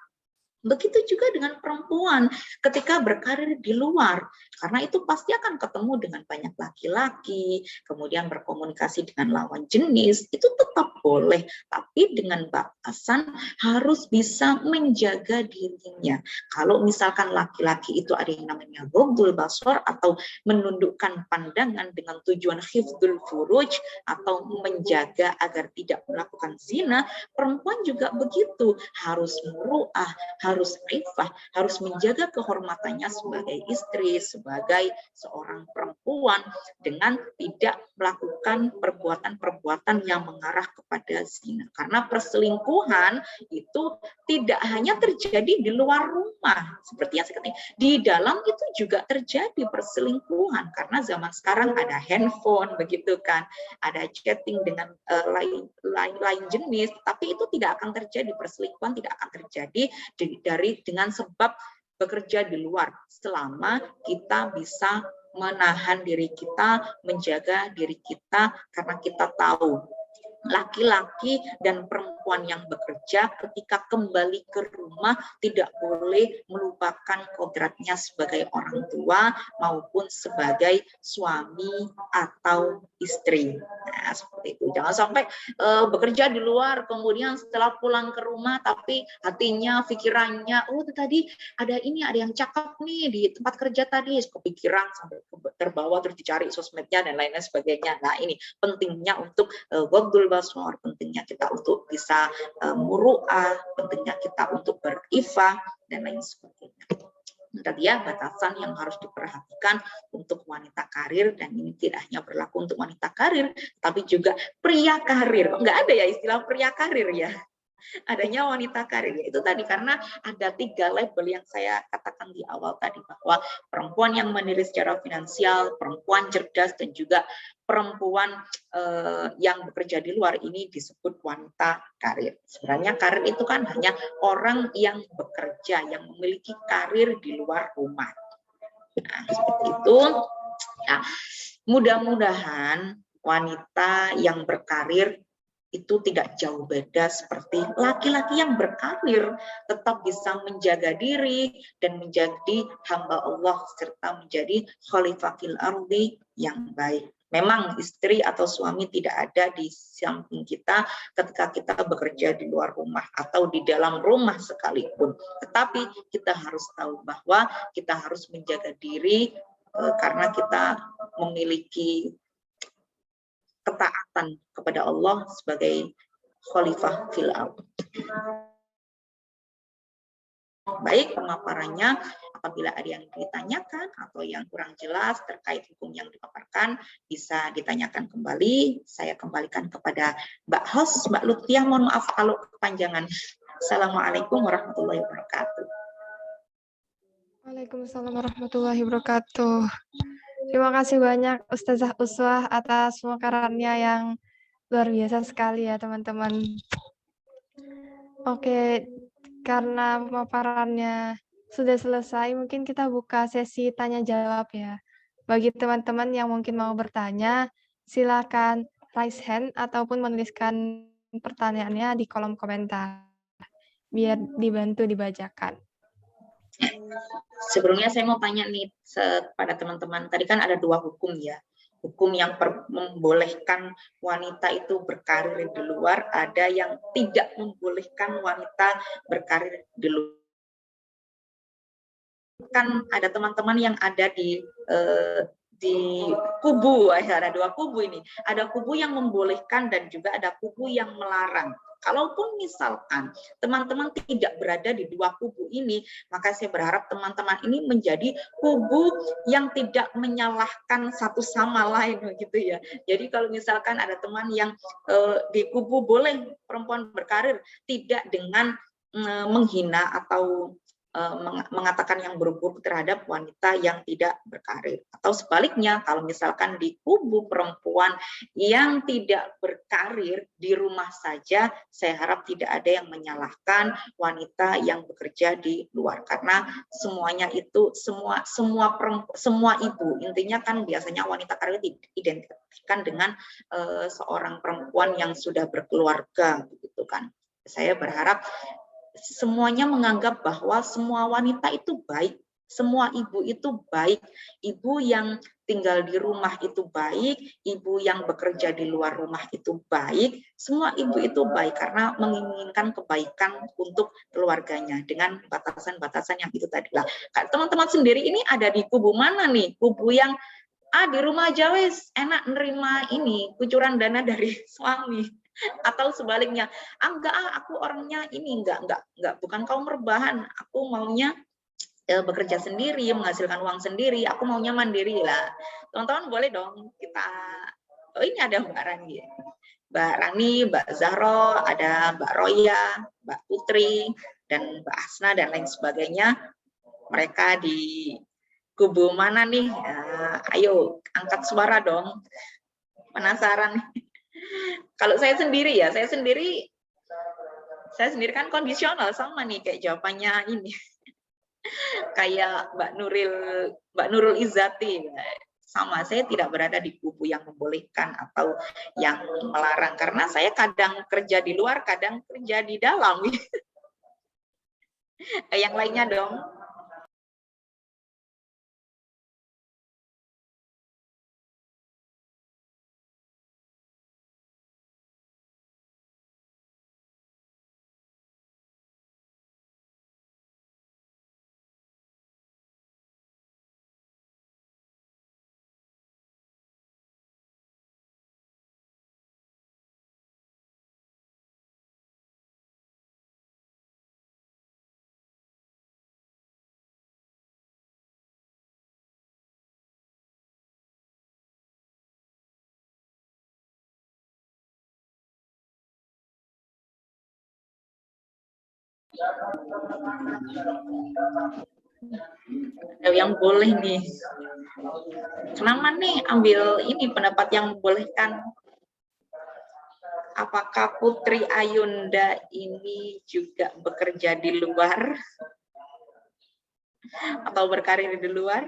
Begitu juga dengan perempuan ketika berkarir di luar, karena itu pasti akan ketemu dengan banyak laki-laki, kemudian berkomunikasi dengan lawan jenis, itu tetap boleh, tapi dengan batasan harus bisa menjaga dirinya. Kalau misalkan laki-laki itu ada yang namanya ghaddul basar atau menundukkan pandangan dengan tujuan hifdzul furuj atau menjaga agar tidak melakukan zina, perempuan juga begitu, harus muru'ah, harus ifah, harus menjaga kehormatannya sebagai istri, sebagai seorang perempuan dengan tidak melakukan perbuatan-perbuatan yang mengarah kepada zina. Karena perselingkuhan itu tidak hanya terjadi di luar rumah, seperti yang saya katakan, di dalam itu juga terjadi perselingkuhan karena zaman sekarang ada handphone, begitu kan, ada chatting dengan lain jenis, tapi itu tidak akan terjadi, perselingkuhan tidak akan terjadi dengan sebab bekerja di luar, selama kita bisa menahan diri kita, menjaga diri kita, karena kita tahu laki-laki dan perempuan yang bekerja ketika kembali ke rumah tidak boleh melupakan kodratnya sebagai orang tua maupun sebagai suami atau istri. Nah, seperti itu. Jangan sampai bekerja di luar, kemudian setelah pulang ke rumah tapi hatinya, pikirannya, oh tadi ada yang cakep nih di tempat kerja tadi, kepikiran sampai terbawa terus dicari sosmednya dan lain-lain sebagainya. Nah, ini pentingnya untuk ghaddul basar, pentingnya kita untuk bisa muru'ah, pentingnya kita untuk berifah dan lain sebagainya. Tadi ya, batasan yang harus diperhatikan untuk wanita karir, dan ini tidak hanya berlaku untuk wanita karir, tapi juga pria karir. Nggak ada ya istilah pria karir ya. Adanya wanita karir, itu tadi karena ada 3 label yang saya katakan di awal tadi, bahwa perempuan yang mandiri secara finansial, perempuan cerdas, dan juga perempuan yang bekerja di luar, ini disebut wanita karir. Sebenarnya karir itu kan hanya orang yang bekerja, yang memiliki karir di luar rumah. Nah, seperti itu. Nah, mudah-mudahan wanita yang berkarir itu tidak jauh beda seperti laki-laki yang berkarir, tetap bisa menjaga diri dan menjadi hamba Allah serta menjadi khalifah fil ardi yang baik. Memang istri atau suami tidak ada di samping kita ketika kita bekerja di luar rumah atau di dalam rumah sekalipun. Tetapi kita harus tahu bahwa kita harus menjaga diri karena kita memiliki ketaatan kepada Allah sebagai khalifah fil ardh. Baik, pemaparannya, apabila ada yang ditanyakan atau yang kurang jelas terkait hukum yang dipaparkan, bisa ditanyakan kembali. Saya kembalikan kepada Mbak Host, Mbak Lutfiah, mohon maaf kalau kepanjangan. Assalamualaikum warahmatullahi wabarakatuh. Waalaikumsalam warahmatullahi wabarakatuh. Terima kasih banyak Ustazah Uswah atas pemakarannya yang luar biasa sekali ya teman-teman. Oke, karena pemaparannya sudah selesai, mungkin kita buka sesi tanya jawab ya. Bagi teman-teman yang mungkin mau bertanya, silakan raise hand ataupun menuliskan pertanyaannya di kolom komentar, biar dibantu dibacakan. Sebelumnya saya mau tanya nih kepada teman-teman, tadi kan ada 2 hukum ya, hukum yang membolehkan wanita itu berkarir di luar, ada yang tidak membolehkan wanita berkarir di luar. Kan ada teman-teman yang ada di kubu, ada dua kubu ini. Ada kubu yang membolehkan dan juga ada kubu yang melarang. Kalaupun misalkan teman-teman tidak berada di dua kubu ini, maka saya berharap teman-teman ini menjadi kubu yang tidak menyalahkan satu sama lain, begitu ya. Jadi kalau misalkan ada teman yang di kubu boleh perempuan berkarir, tidak dengan menghina atau mengatakan yang buruk-buruk terhadap wanita yang tidak berkarir. Atau sebaliknya, kalau misalkan di kubu perempuan yang tidak berkarir di rumah saja, saya harap tidak ada yang menyalahkan wanita yang bekerja di luar, karena semuanya itu semua ibu, intinya kan biasanya wanita karir diidentifikkan dengan seorang perempuan yang sudah berkeluarga, begitu kan. Saya berharap semuanya menganggap bahwa semua wanita itu baik, semua ibu itu baik, ibu yang tinggal di rumah itu baik, ibu yang bekerja di luar rumah itu baik, semua ibu itu baik karena menginginkan kebaikan untuk keluarganya dengan batasan-batasan yang itu tadi lah. Teman-teman sendiri ini ada di kubu mana nih? Kubu yang di rumah aja wes enak nerima ini kucuran dana dari suami, atau sebaliknya enggak aku orangnya ini enggak bukan kaum rebahan, aku maunya bekerja sendiri, menghasilkan uang sendiri, aku maunya mandiri lah. Teman-teman boleh dong kita, ini ada Mbak Rani, Mbak Zahro, ada Mbak Roya, Mbak Putri, dan Mbak Asna dan lain sebagainya. Mereka di kubu mana nih? Ayo angkat suara dong. Penasaran. Kalau saya sendiri ya, saya sendiri kan kondisional sama nih kayak jawabannya ini. Kayak Mbak Nurul Izzati. Sama, saya tidak berada di kubu yang membolehkan atau yang melarang karena saya kadang kerja di luar, kadang kerja di dalam. Yang lainnya dong. Yang boleh nih. Kenapa nih ambil ini pendapat yang membolehkan? Apakah Putri Ayunda ini juga bekerja di luar atau berkarir di luar?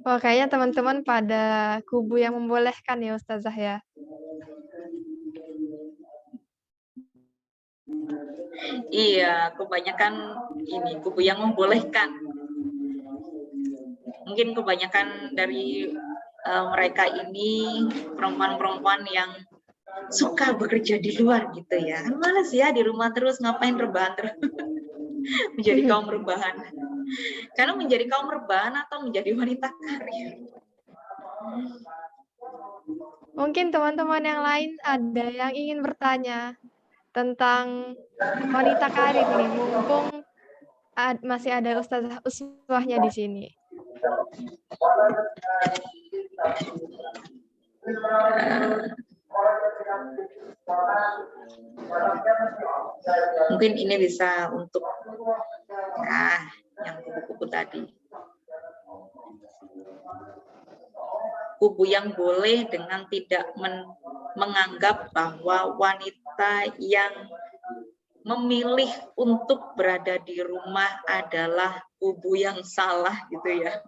Oh, kayaknya teman-teman pada kubu yang membolehkan ya Ustazah ya. Iya, kebanyakan ini kubu yang membolehkan. Mungkin kebanyakan dari mereka ini perempuan-perempuan yang suka bekerja di luar gitu ya. Males ya di rumah terus, ngapain rebahan terus. menjadi kaum rebahan. Karena menjadi kaum rebahan atau menjadi wanita karir. Mungkin teman-teman yang lain ada yang ingin bertanya tentang wanita karir nih, mumpung masih ada ustazah uswahnya di sini. Mungkin ini bisa untuk yang kubu-kubu tadi. Kubu yang boleh dengan tidak menganggap bahwa wanita yang memilih untuk berada di rumah adalah kubu yang salah gitu ya.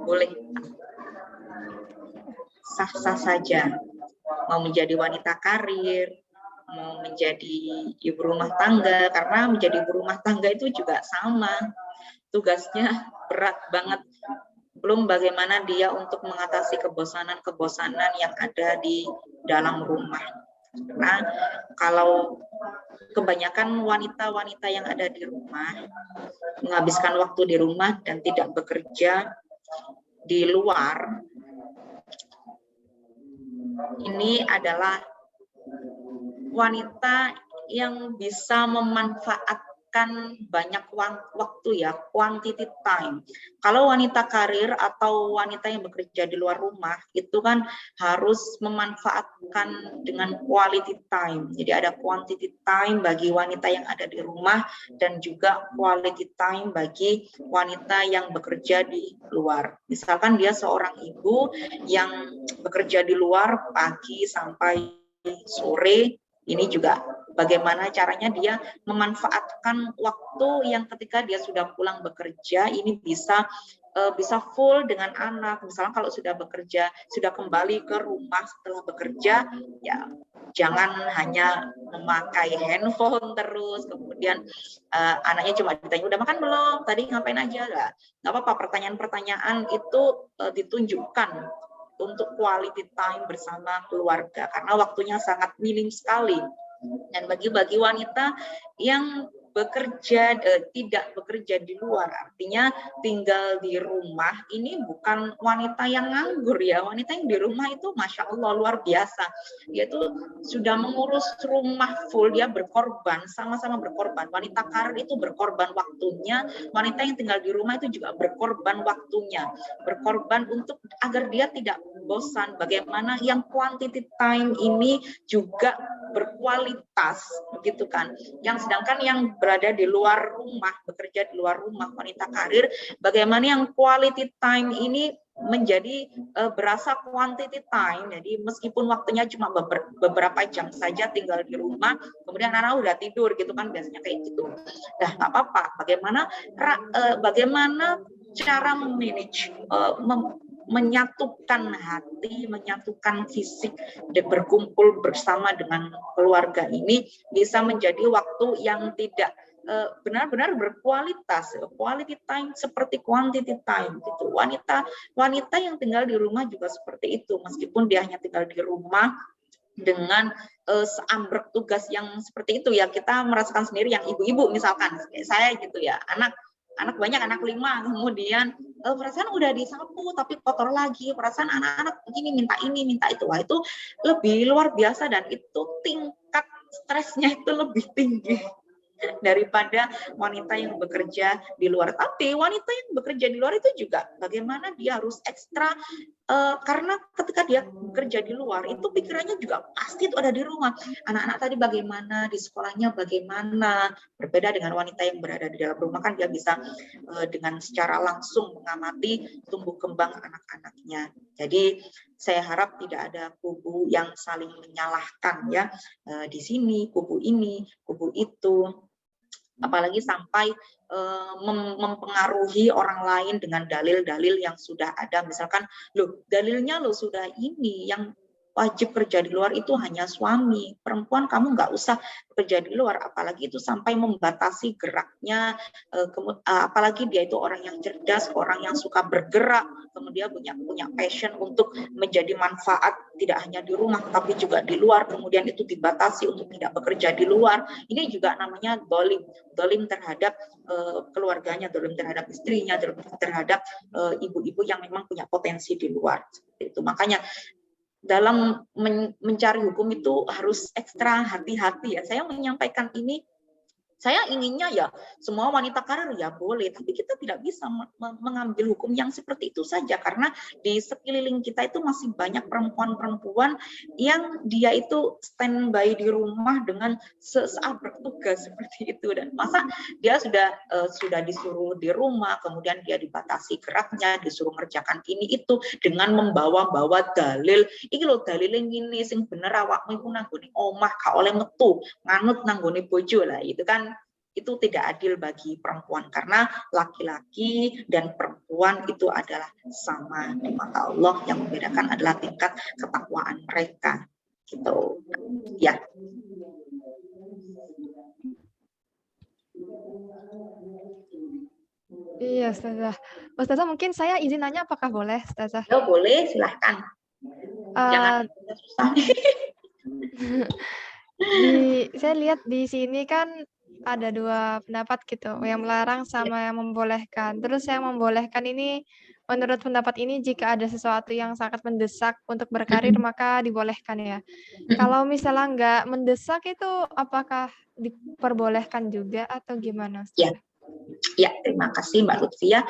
Boleh. Sah-sah saja. Mau menjadi wanita karir, mau menjadi ibu rumah tangga, karena menjadi ibu rumah tangga itu juga sama. Tugasnya berat banget. Belum bagaimana dia untuk mengatasi kebosanan-kebosanan yang ada di dalam rumah. Nah, kalau kebanyakan wanita-wanita yang ada di rumah, menghabiskan waktu di rumah dan tidak bekerja di luar, ini adalah wanita yang bisa memanfaatkan banyak waktu ya, quantity time. Kalau wanita karir atau wanita yang bekerja di luar rumah, itu kan harus memanfaatkan dengan quality time. Jadi ada quantity time bagi wanita yang ada di rumah dan juga quality time bagi wanita yang bekerja di luar. Misalkan dia seorang ibu yang bekerja di luar pagi sampai sore, ini juga bagaimana caranya dia memanfaatkan waktu yang ketika dia sudah pulang bekerja ini bisa full dengan anak. Misalnya kalau sudah bekerja, sudah kembali ke rumah setelah bekerja, ya jangan hanya memakai handphone terus, kemudian anaknya cuma ditanya, udah makan belum? Tadi ngapain aja? Nggak apa-apa, pertanyaan-pertanyaan itu ditunjukkan untuk quality time bersama keluarga, karena waktunya sangat minim sekali. Dan bagi wanita yang bekerja tidak bekerja di luar, artinya tinggal di rumah, ini bukan wanita yang nganggur ya. Wanita yang di rumah itu Masya Allah luar biasa. Dia tuh sudah mengurus rumah full, dia berkorban, sama-sama berkorban. Wanita karir itu berkorban waktunya, wanita yang tinggal di rumah itu juga berkorban waktunya, berkorban untuk agar dia tidak bosan. Bagaimana yang quantity time ini juga berkualitas, begitu kan? Yang sedangkan yang berada di luar rumah, bekerja di luar rumah, wanita karir, bagaimana yang quality time ini menjadi berasa quantity time. Jadi meskipun waktunya cuma beberapa jam saja tinggal di rumah, kemudian anak udah tidur gitu kan, biasanya kayak gitu. Nah, nggak apa-apa. Bagaimana cara memanage, menyatukan hati, menyatukan fisik, berkumpul bersama dengan keluarga ini bisa menjadi waktu yang tidak benar-benar berkualitas, quality time seperti quantity time gitu. Wanita yang tinggal di rumah juga seperti itu, meskipun dia hanya tinggal di rumah dengan seambrek tugas yang seperti itu ya, kita merasakan sendiri yang ibu-ibu misalkan kayak saya gitu ya, anak banyak, anak 5, kemudian perasaan udah disapu tapi kotor lagi, perasaan anak-anak begini minta ini minta itu, wah itu lebih luar biasa dan itu tingkat stresnya itu lebih tinggi daripada wanita yang bekerja di luar. Tapi wanita yang bekerja di luar itu juga bagaimana dia harus ekstra, karena ketika dia bekerja di luar itu pikirannya juga pasti itu ada di rumah. Anak-anak tadi bagaimana, di sekolahnya bagaimana, berbeda dengan wanita yang berada di dalam rumah kan dia bisa dengan secara langsung mengamati tumbuh kembang anak-anaknya. Jadi saya harap tidak ada kubu yang saling menyalahkan ya, di sini kubu ini, kubu itu, apalagi sampai mempengaruhi orang lain dengan dalil-dalil yang sudah ada. Misalkan, loh dalilnya lo sudah ini, yang wajib kerja di luar itu hanya suami. Perempuan kamu nggak usah kerja di luar, apalagi itu sampai membatasi geraknya, apalagi dia itu orang yang cerdas, orang yang suka bergerak, kemudian punya passion untuk menjadi manfaat tidak hanya di rumah tapi juga di luar, kemudian itu dibatasi untuk tidak bekerja di luar. Ini juga namanya dolim terhadap keluarganya, dolim terhadap istrinya, dolim terhadap ibu-ibu yang memang punya potensi di luar. Seperti itu. Makanya dalam mencari hukum itu harus ekstra hati-hati ya. Saya menyampaikan ini, saya inginnya ya semua wanita karir ya boleh, tapi kita tidak bisa mengambil hukum yang seperti itu saja, karena di sekeliling kita itu masih banyak perempuan-perempuan yang dia itu standby di rumah dengan saat bertugas seperti itu, dan masa dia sudah disuruh di rumah, kemudian dia dibatasi geraknya, disuruh mengerjakan ini itu dengan membawa-bawa dalil, iki lho dalile ngene sing bener awakmu iku nanggone omah gak oleh metu, nganut nanggone bojo lah, itu kan itu tidak adil bagi perempuan, karena laki-laki dan perempuan itu adalah sama di mata Allah, yang membedakan adalah tingkat ketakwaan mereka gitu ya. Iya, Ustazah. Ustazah, mungkin saya izin nanya, apakah boleh, Ustazah? Ya boleh, silahkan. Jangan susah. Saya lihat di sini kan ada 2 pendapat gitu, yang melarang sama yang membolehkan. Terus yang membolehkan ini, menurut pendapat ini jika ada sesuatu yang sangat mendesak untuk berkarir maka dibolehkan ya. Kalau misalnya nggak mendesak itu apakah diperbolehkan juga atau gimana, Ya, Ustazah? ya, terima kasih Mbak Lutfia.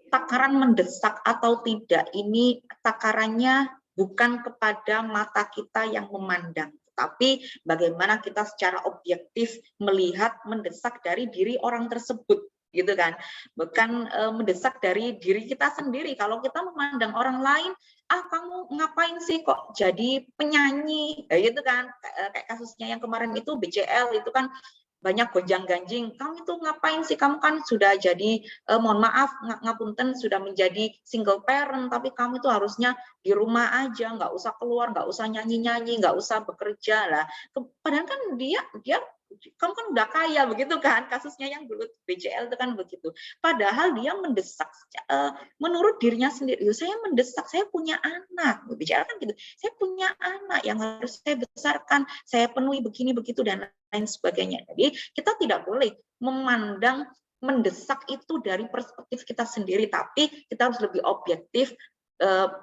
Takaran mendesak atau tidak ini takarannya bukan kepada mata kita yang memandang, tapi bagaimana kita secara objektif melihat mendesak dari diri orang tersebut, gitu kan? Bukan mendesak dari diri kita sendiri. Kalau kita memandang orang lain, kamu ngapain sih kok jadi penyanyi, gitu kan? Kayak kasusnya yang kemarin itu BCL itu kan banyak gonjang-ganjing, kamu itu ngapain sih, kamu kan sudah jadi mohon maaf ngapunten sudah menjadi single parent, tapi kamu itu harusnya di rumah aja, nggak usah keluar, nggak usah nyanyi-nyanyi, nggak usah bekerja lah. Padahal kan dia kamu kan udah kaya, begitu kan, kasusnya yang dulu BCL itu kan begitu. Padahal dia mendesak menurut dirinya sendiri, saya mendesak, saya punya anak, BCL kan gitu, saya punya anak yang harus saya besarkan, saya penuhi begini begitu dan lain sebagainya. Jadi kita tidak boleh memandang mendesak itu dari perspektif kita sendiri, tapi kita harus lebih objektif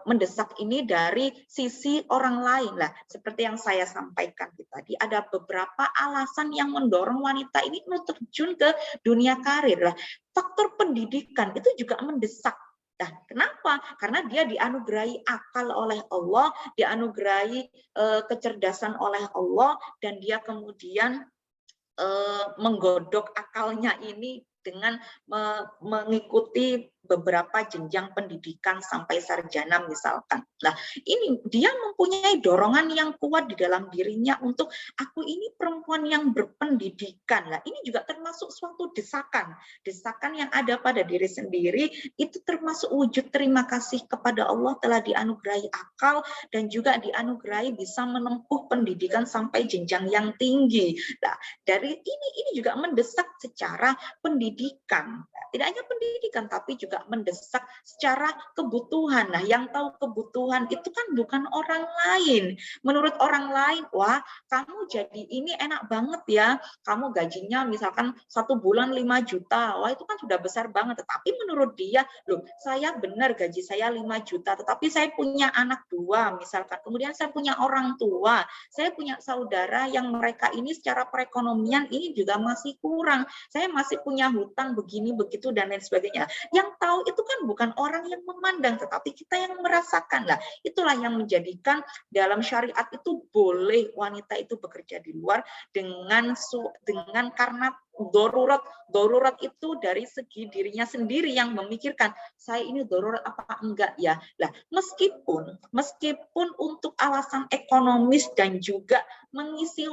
mendesak ini dari sisi orang lain lah. Seperti yang saya sampaikan tadi, ada beberapa alasan yang mendorong wanita ini untuk terjun ke dunia karir lah. Faktor pendidikan itu juga mendesak. Nah, kenapa? Karena dia dianugerahi akal oleh Allah, dianugerahi kecerdasan oleh Allah, dan dia kemudian menggodok akalnya ini dengan mengikuti beberapa jenjang pendidikan sampai sarjana misalkan. Nah, ini dia mempunyai dorongan yang kuat di dalam dirinya untuk aku ini perempuan yang berpendidikan. Nah, ini juga termasuk suatu desakan. Desakan yang ada pada diri sendiri itu termasuk wujud terima kasih kepada Allah telah dianugerahi akal dan juga dianugerahi bisa menempuh pendidikan sampai jenjang yang tinggi. Nah, dari ini juga mendesak secara pendidikan. Tidak hanya pendidikan, tapi juga mendesak secara kebutuhan. Nah, yang tahu kebutuhan itu kan bukan orang lain. Menurut orang lain, wah kamu jadi ini enak banget ya, kamu gajinya misalkan 1 bulan 5 juta, wah itu kan sudah besar banget. Tetapi menurut dia, loh saya benar gaji saya 5 juta, tetapi saya punya anak 2 misalkan, kemudian saya punya orang tua, saya punya saudara yang mereka ini secara perekonomian ini juga masih kurang, saya masih punya hutang begini begitu dan lain sebagainya. Yang tahu itu kan bukan orang yang memandang, tetapi kita yang merasakan lah. Itulah yang menjadikan dalam syariat itu boleh wanita itu bekerja di luar dengan karena Darurat itu dari segi dirinya sendiri yang memikirkan, saya ini darurat apa enggak ya. Lah, meskipun untuk alasan ekonomis dan juga mengisi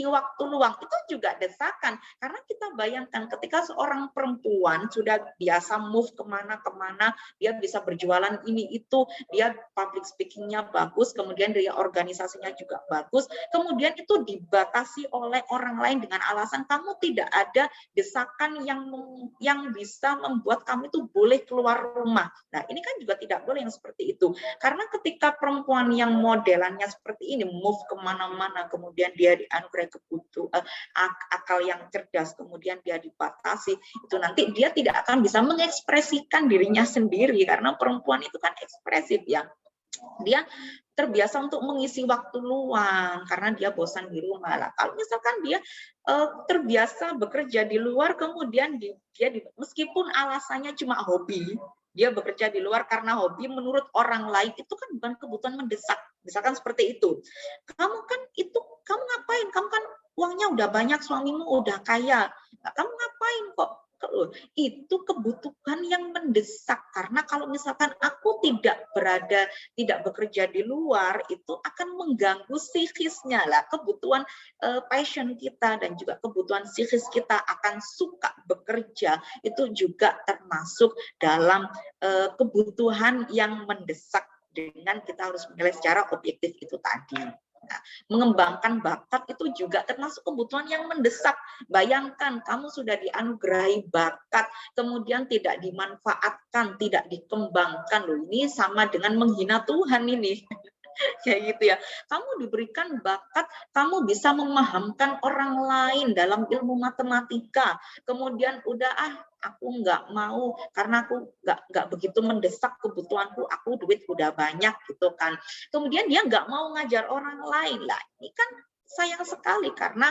waktu luang itu juga desakan. Karena kita bayangkan ketika seorang perempuan sudah biasa move kemana-kemana, dia bisa berjualan ini itu, dia public speakingnya bagus, kemudian dia organisasinya juga bagus, kemudian itu dibatasi oleh orang lain dengan alasan kamu tidak ada desakan yang bisa membuat kamu itu boleh keluar rumah. Nah, ini kan juga tidak boleh yang seperti itu. Karena ketika perempuan yang modelannya seperti ini, move kemana-mana, kemudian dia dianugerahi akal yang cerdas, kemudian dia dibatasi, itu nanti dia tidak akan bisa mengekspresikan dirinya sendiri, karena perempuan itu kan ekspresif ya. Dia terbiasa untuk mengisi waktu luang karena dia bosan di rumah lah. Kalau misalkan dia terbiasa bekerja di luar, kemudian meskipun alasannya cuma hobi, dia bekerja di luar karena hobi, menurut orang lain itu kan bukan kebutuhan mendesak. Misalkan seperti itu. Kamu ngapain? Kamu kan uangnya udah banyak, suamimu udah kaya. Nah, kamu ngapain kok? Itu kebutuhan yang mendesak, karena kalau misalkan aku tidak bekerja di luar, itu akan mengganggu psikisnya lah. Kebutuhan passion kita dan juga kebutuhan psikis kita akan suka bekerja, itu juga termasuk dalam kebutuhan yang mendesak, dengan kita harus menilai secara objektif itu tadi. Nah, mengembangkan bakat itu juga termasuk kebutuhan yang mendesak. Bayangkan kamu sudah dianugerahi bakat, kemudian tidak dimanfaatkan, tidak dikembangkan, loh, ini sama dengan menghina Tuhan ini. Kayak gitu ya. Kamu diberikan bakat, kamu bisa memahamkan orang lain dalam ilmu matematika. Kemudian udah aku nggak mau karena aku nggak begitu mendesak kebutuhanku, aku duit udah banyak gitu kan. Kemudian dia nggak mau ngajar orang lain lah. Ini kan sayang sekali karena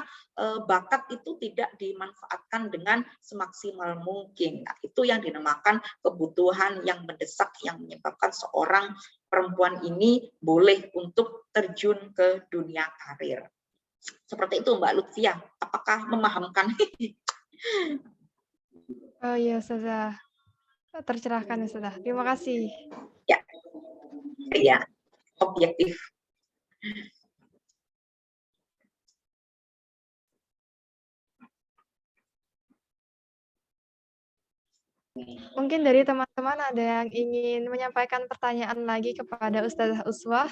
bakat itu tidak dimanfaatkan dengan semaksimal mungkin. Nah, itu yang dinamakan kebutuhan yang mendesak yang menyebabkan seorang perempuan ini boleh untuk terjun ke dunia karir. Seperti itu Mbak Lutfia, apakah memahamkan? Oh iya, sudah tercerahkan sudah. Terima kasih. Ya, ya, objektif. Mungkin dari teman-teman ada yang ingin menyampaikan pertanyaan lagi kepada Ustazah Uswah.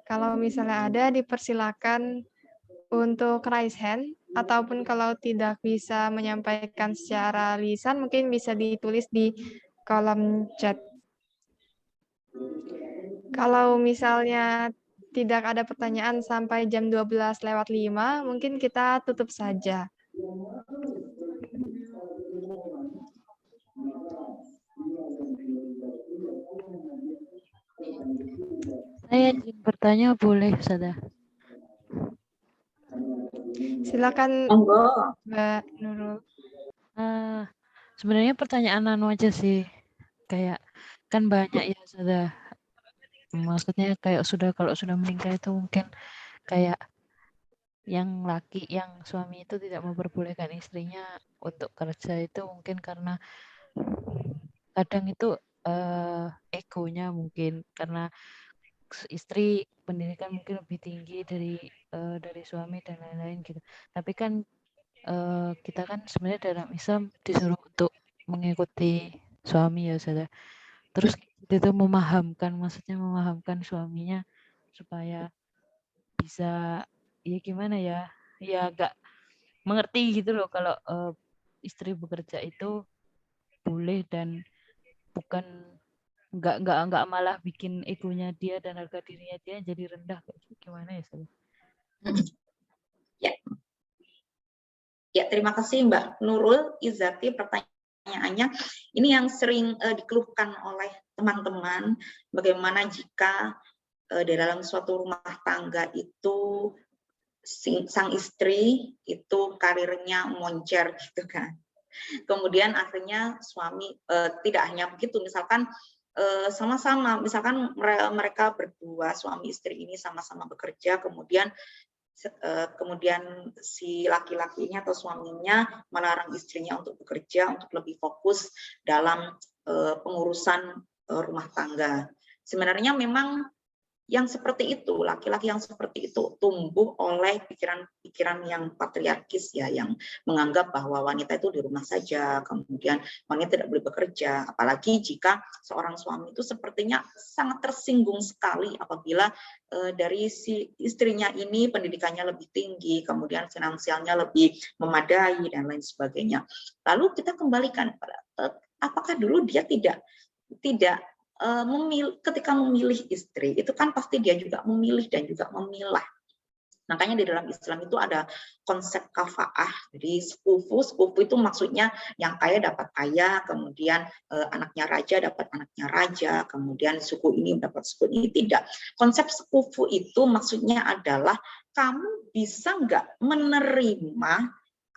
Kalau misalnya ada, dipersilakan untuk raise hand, ataupun kalau tidak bisa menyampaikan secara lisan, mungkin bisa ditulis di kolom chat. Kalau misalnya tidak ada pertanyaan sampai jam 12:05, mungkin kita tutup saja. Saya ingin bertanya, boleh, Ustazah? Silakan, Monggo. Mbak Nurul. Sebenarnya pertanyaan anu aja sih, kayak kan banyak ya Ustazah. Maksudnya kayak kalau sudah menikah itu mungkin kayak yang suami itu tidak memperbolehkan istrinya untuk kerja, itu mungkin karena kadang itu egonya, mungkin karena istri pendidikan mungkin lebih tinggi dari suami dan lain-lain gitu. Tapi kan kita kan sebenarnya dalam Islam disuruh untuk mengikuti suami ya Ustazah. Terus itu maksudnya memahamkan suaminya supaya bisa, ya gimana ya agak mengerti gitu loh, kalau istri bekerja itu boleh dan bukan nggak malah bikin egonya dia dan harga dirinya dia jadi rendah, kayak gimana ya Ustazah? Ya, terima kasih Mbak Nurul Izati pertanyaannya. Ini yang sering dikeluhkan oleh teman-teman, bagaimana jika di dalam suatu rumah tangga itu sang istri itu karirnya moncer gitu kan. Kemudian akhirnya suami tidak hanya begitu, misalkan sama-sama, misalkan mereka berdua suami istri ini sama-sama bekerja, kemudian kemudian si laki-laki ini atau suaminya melarang istrinya untuk bekerja, untuk lebih fokus dalam pengurusan rumah tangga. Sebenarnya memang yang seperti itu, laki-laki yang seperti itu tumbuh oleh pikiran-pikiran yang patriarkis ya, yang menganggap bahwa wanita itu di rumah saja, kemudian wanita tidak boleh bekerja, apalagi jika seorang suami itu sepertinya sangat tersinggung sekali apabila dari si istrinya ini pendidikannya lebih tinggi, kemudian finansialnya lebih memadai dan lain sebagainya. Lalu kita kembalikan pada apakah dulu dia tidak ketika memilih istri, itu kan pasti dia juga memilih dan juga memilah. Makanya di dalam Islam itu ada konsep kafaah, jadi sepupu itu maksudnya yang kaya dapat kaya, kemudian anaknya raja dapat anaknya raja, kemudian suku ini dapat suku ini, tidak. Konsep sepupu itu maksudnya adalah kamu bisa nggak menerima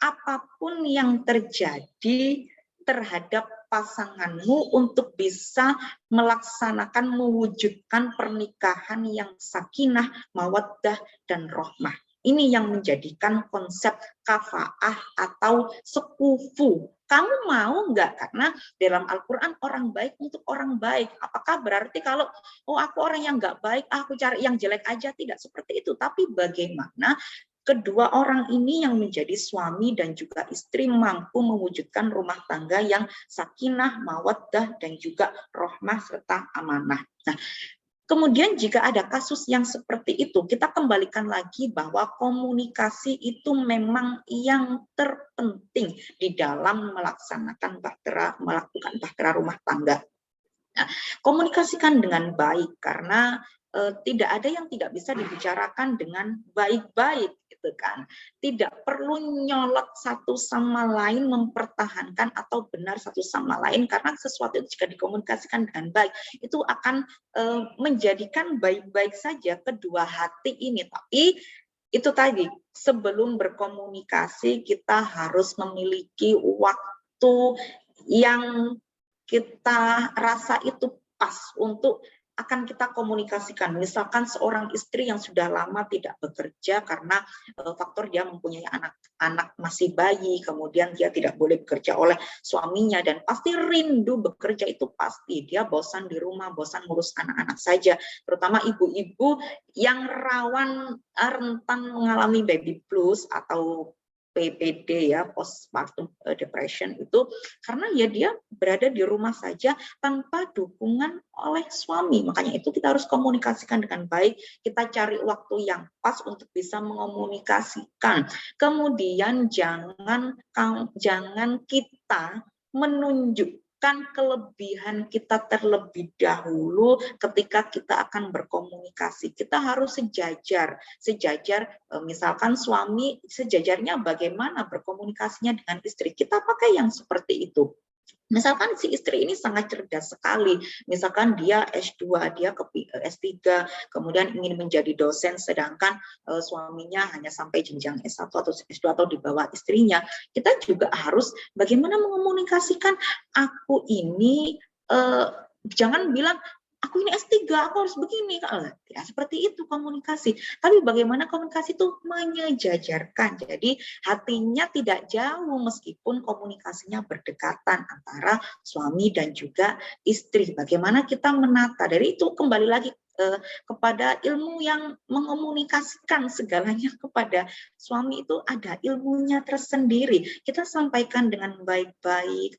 apapun yang terjadi terhadap pasanganmu untuk bisa melaksanakan, mewujudkan pernikahan yang sakinah, mawaddah, dan rohmah. Ini yang menjadikan konsep kafaah atau sekufu. Kamu mau nggak? Karena dalam Al-Quran orang baik untuk orang baik. Apakah berarti kalau aku orang yang nggak baik, aku cari yang jelek aja? Tidak seperti itu. Tapi bagaimana kedua orang ini yang menjadi suami dan juga istri mampu mewujudkan rumah tangga yang sakinah, mawaddah, dan juga rohmah serta amanah. Nah, kemudian jika ada kasus yang seperti itu, kita kembalikan lagi bahwa komunikasi itu memang yang terpenting di dalam melaksanakan melakukan bahtera rumah tangga. Nah, komunikasikan dengan baik karena tidak ada yang tidak bisa dibicarakan dengan baik-baik. Kan. Tidak perlu nyolot satu sama lain, mempertahankan atau benar satu sama lain, karena sesuatu itu jika dikomunikasikan dengan baik itu akan menjadikan baik-baik saja kedua hati ini. Tapi itu tadi, sebelum berkomunikasi kita harus memiliki waktu yang kita rasa itu pas untuk akan kita komunikasikan. Misalkan seorang istri yang sudah lama tidak bekerja karena faktor dia mempunyai anak masih bayi, kemudian dia tidak boleh bekerja oleh suaminya, dan pasti rindu bekerja, itu pasti dia bosan di rumah, bosan ngurus anak-anak saja, terutama ibu-ibu yang rentan mengalami baby blues atau PPD ya, postpartum depression, itu karena ya dia berada di rumah saja tanpa dukungan oleh suami. Makanya itu kita harus komunikasikan dengan baik, kita cari waktu yang pas untuk bisa mengomunikasikan. Kemudian jangan kita menunjukkan kelebihan kita terlebih dahulu ketika kita akan berkomunikasi. Kita harus sejajar, misalkan suami sejajarnya bagaimana berkomunikasinya dengan istri. Kita pakai yang seperti itu. Misalkan si istri ini sangat cerdas sekali, misalkan dia S2, dia ke S3, kemudian ingin menjadi dosen, sedangkan suaminya hanya sampai jenjang S1 atau S2 atau di bawah istrinya. Kita juga harus bagaimana mengomunikasikan, aku ini, jangan bilang, aku ini S3, aku harus begini. Ya, seperti itu komunikasi. Tapi bagaimana komunikasi itu menyejajarkan. Jadi hatinya tidak jauh meskipun komunikasinya berdekatan antara suami dan juga istri. Bagaimana kita menata. Dari itu kembali lagi kepada ilmu yang mengomunikasikan segalanya kepada suami, itu ada ilmunya tersendiri. Kita sampaikan dengan baik-baik,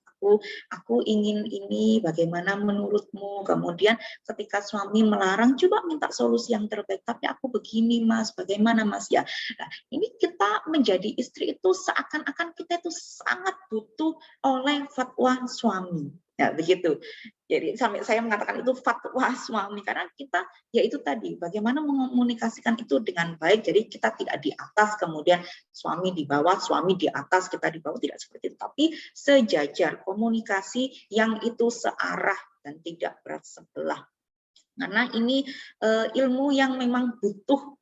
aku ingin ini, bagaimana menurutmu? Kemudian ketika suami melarang, coba minta solusi yang terbaik, tapi aku begini mas, bagaimana mas ya? Nah, ini kita menjadi istri itu seakan-akan kita itu sangat butuh oleh fatwa suami. Ya, begitu. Jadi sampai saya mengatakan itu fatwa suami, karena kita ya itu tadi bagaimana mengomunikasikan itu dengan baik. Jadi kita tidak di atas kemudian suami di bawah, suami di atas kita di bawah, tidak seperti itu, tapi sejajar, komunikasi yang itu searah dan tidak berat sebelah. Karena ini ilmu yang memang butuh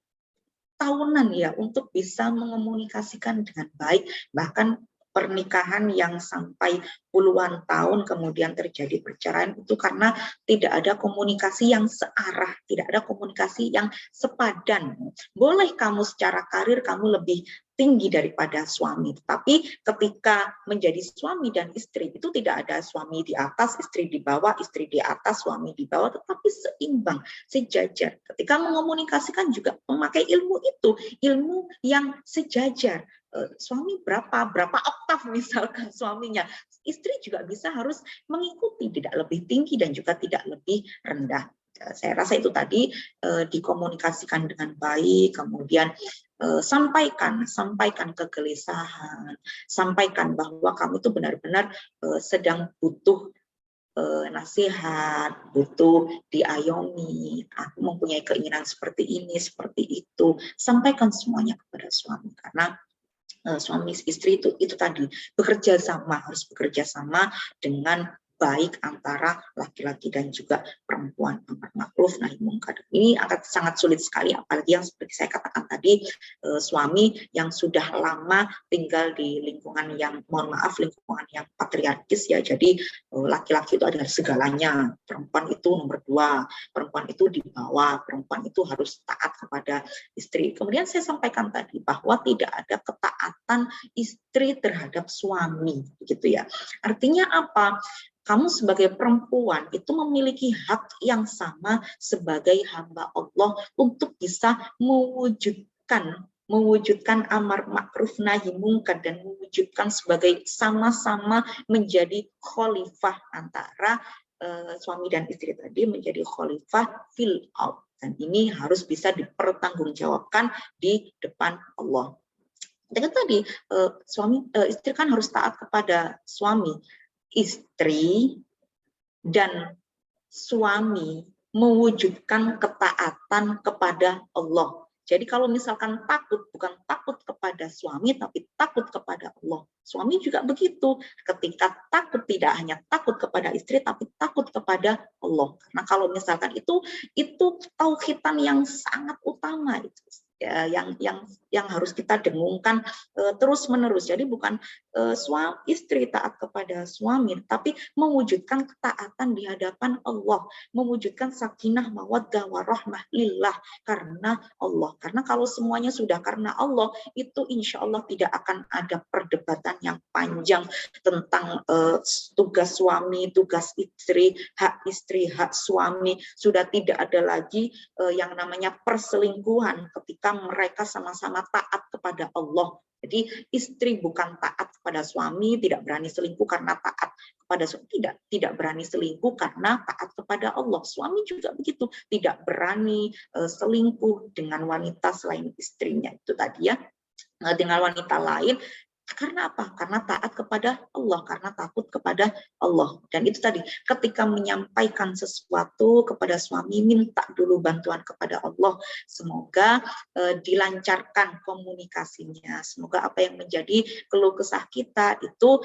tahunan ya untuk bisa mengomunikasikan dengan baik, bahkan pernikahan yang sampai puluhan tahun kemudian terjadi perceraian itu karena tidak ada komunikasi yang searah, tidak ada komunikasi yang sepadan. Boleh kamu secara karir kamu lebih tinggi daripada suami, tetapi ketika menjadi suami dan istri itu tidak ada suami di atas, istri di bawah, istri di atas, suami di bawah, tetapi seimbang, sejajar. Ketika mengomunikasikan juga memakai ilmu itu, ilmu yang sejajar. Suami berapa oktav misalkan suaminya, istri juga bisa harus mengikuti, tidak lebih tinggi dan juga tidak lebih rendah. Saya rasa itu tadi dikomunikasikan dengan baik, kemudian sampaikan kegelisahan, sampaikan bahwa kamu itu benar-benar sedang butuh nasihat, butuh diayomi, aku mempunyai keinginan seperti ini, seperti itu. Sampaikan semuanya kepada suami, karena suami istri itu tadi harus bekerja sama dengan baik antara laki-laki dan juga perempuan, amar ma'ruf nahi munkar. Ini akan sangat sulit sekali, apalagi yang seperti saya katakan tadi, suami yang sudah lama tinggal di lingkungan yang, mohon maaf, lingkungan yang patriarkis ya, jadi laki-laki itu adalah segalanya, perempuan itu nomor 2, perempuan itu di bawah, perempuan itu harus taat kepada istri. Kemudian saya sampaikan tadi bahwa tidak ada ketaatan istri terhadap suami, gitu ya. Artinya apa? Kamu sebagai perempuan itu memiliki hak yang sama sebagai hamba Allah untuk bisa mewujudkan amar ma'ruf nahi munkar dan mewujudkan sebagai sama-sama menjadi khalifah antara suami dan istri tadi, menjadi khalifah fil ardh. Dan ini harus bisa dipertanggungjawabkan di depan Allah. Dengan tadi istri kan harus taat kepada suami, istri dan suami mewujudkan ketaatan kepada Allah. Jadi kalau misalkan takut, bukan takut kepada suami, tapi takut kepada Allah. Suami juga begitu. Ketika takut, tidak hanya takut kepada istri, tapi takut kepada Allah. Karena kalau misalkan itu tauhidan yang sangat utama itu. Ya, yang harus kita dengungkan terus menerus. Jadi bukan istri taat kepada suami, tapi mewujudkan ketaatan di hadapan Allah, mewujudkan sakinah mawaddah warahmah lillah, karena Allah. Karena kalau semuanya sudah karena Allah, itu insya Allah tidak akan ada perdebatan yang panjang tentang tugas suami, tugas istri, hak suami. Sudah tidak ada lagi yang namanya perselingkuhan ketika mereka sama-sama taat kepada Allah. Jadi istri bukan taat kepada suami, tidak berani selingkuh karena taat kepada suami, tidak berani selingkuh karena taat kepada Allah. Suami juga begitu, tidak berani selingkuh dengan wanita selain istrinya, itu tadi ya, dengan wanita lain. Karena apa? Karena taat kepada Allah, karena takut kepada Allah. Dan itu tadi, ketika menyampaikan sesuatu kepada suami, minta dulu bantuan kepada Allah. Semoga dilancarkan komunikasinya. Semoga apa yang menjadi keluh kesah kita itu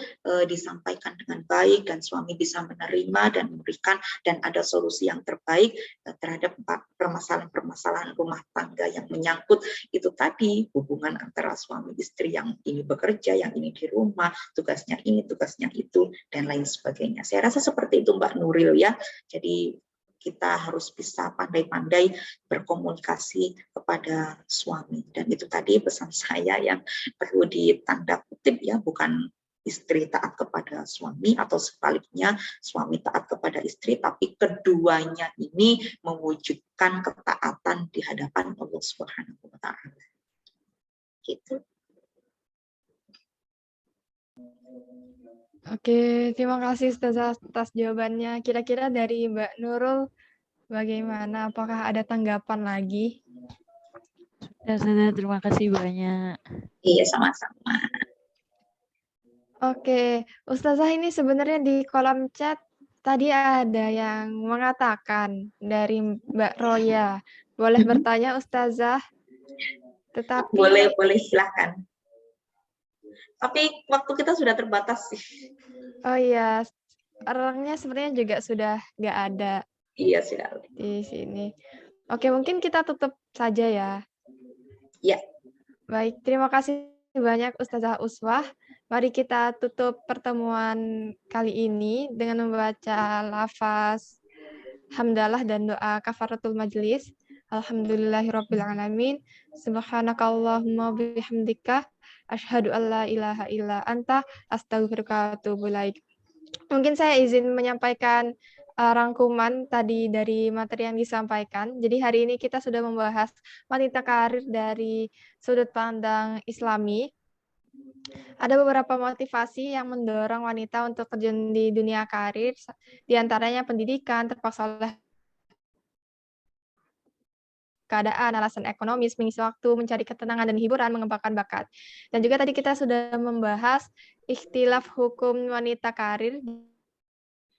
disampaikan dengan baik, dan suami bisa menerima dan memberikan, dan ada solusi yang terbaik terhadap permasalahan-permasalahan rumah tangga yang menyangkut itu tadi, hubungan antara suami istri, yang ini bekerja, yang ini di rumah, tugasnya ini, tugasnya itu, dan lain sebagainya. Saya rasa seperti itu Mbak Nuril ya. Jadi kita harus bisa pandai-pandai berkomunikasi kepada suami. Dan itu tadi pesan saya yang perlu ditanda kutip ya, bukan istri taat kepada suami atau sebaliknya suami taat kepada istri, tapi keduanya ini mewujudkan ketaatan di hadapan Allah Subhanahu wa Ta'ala. Gitu. Oke, terima kasih Ustazah atas jawabannya. Kira-kira dari Mbak Nurul bagaimana? Apakah ada tanggapan lagi? Sudah, terima kasih banyak. Iya, sama-sama. Oke, Ustazah, ini sebenarnya di kolom chat tadi ada yang mengatakan dari Mbak Roya. Boleh bertanya Ustazah? Tetapi boleh silahkan. Tapi waktu kita sudah terbatas sih. Oh iya, orangnya sebenarnya juga sudah nggak ada. Iya, sudah di sini. Oke, mungkin kita tutup saja ya. Ya. Baik, terima kasih banyak Ustazah Uswah Mari kita tutup pertemuan kali ini dengan membaca lafaz hamdalah dan doa kafaratul majlis. Alhamdulillahirabbil alamin. Subhanakallahumma bihamdika asyhadu an la ilaha illa anta astaghfiruka wa atubu ilaik. Mungkin saya izin menyampaikan rangkuman tadi dari materi yang disampaikan. Jadi hari ini kita sudah membahas wanita karir dari sudut pandang Islami. Ada beberapa motivasi yang mendorong wanita untuk terjun di dunia karir, diantaranya pendidikan, terpaksa oleh keadaan, alasan ekonomis, mengisi waktu, mencari ketenangan dan hiburan, mengembangkan bakat. Dan juga tadi kita sudah membahas ikhtilaf hukum wanita karir.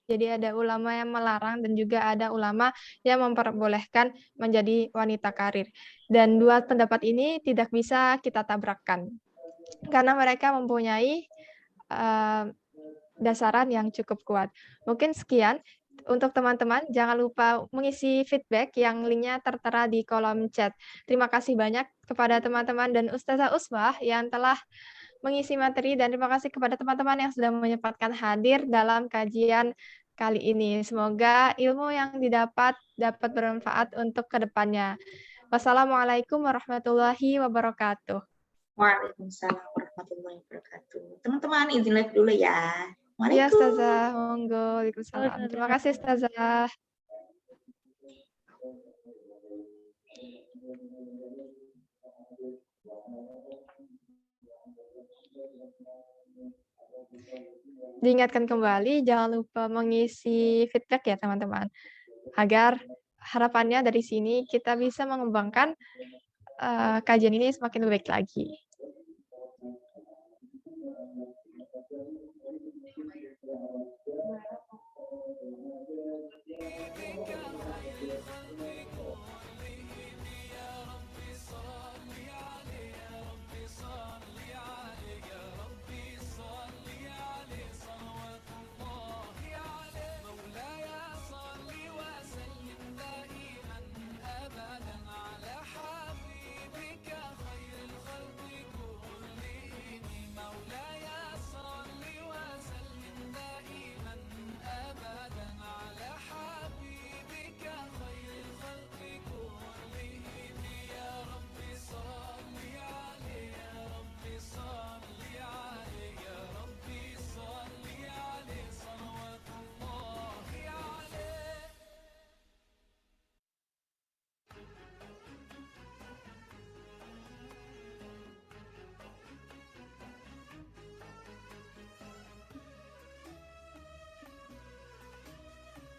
Jadi ada ulama yang melarang dan juga ada ulama yang memperbolehkan menjadi wanita karir. Dan dua pendapat ini tidak bisa kita tabrakkan. Karena mereka mempunyai dasaran yang cukup kuat. Mungkin sekian. Untuk teman-teman, jangan lupa mengisi feedback yang linknya tertera di kolom chat. Terima kasih banyak kepada teman-teman dan Ustazah Usbah yang telah mengisi materi, dan terima kasih kepada teman-teman yang sudah menyempatkan hadir dalam kajian kali ini. Semoga ilmu yang didapat dapat bermanfaat untuk kedepannya. Wassalamualaikum warahmatullahi wabarakatuh. Waalaikumsalam warahmatullahi wabarakatuh. Teman-teman, izin live dulu ya. Iya, Ustazah. Monggo. Waalaikumsalam. Terima kasih, Ustazah. Diingatkan kembali, jangan lupa mengisi feedback ya, teman-teman. Agar harapannya dari sini kita bisa mengembangkan kajian ini semakin lebih baik lagi.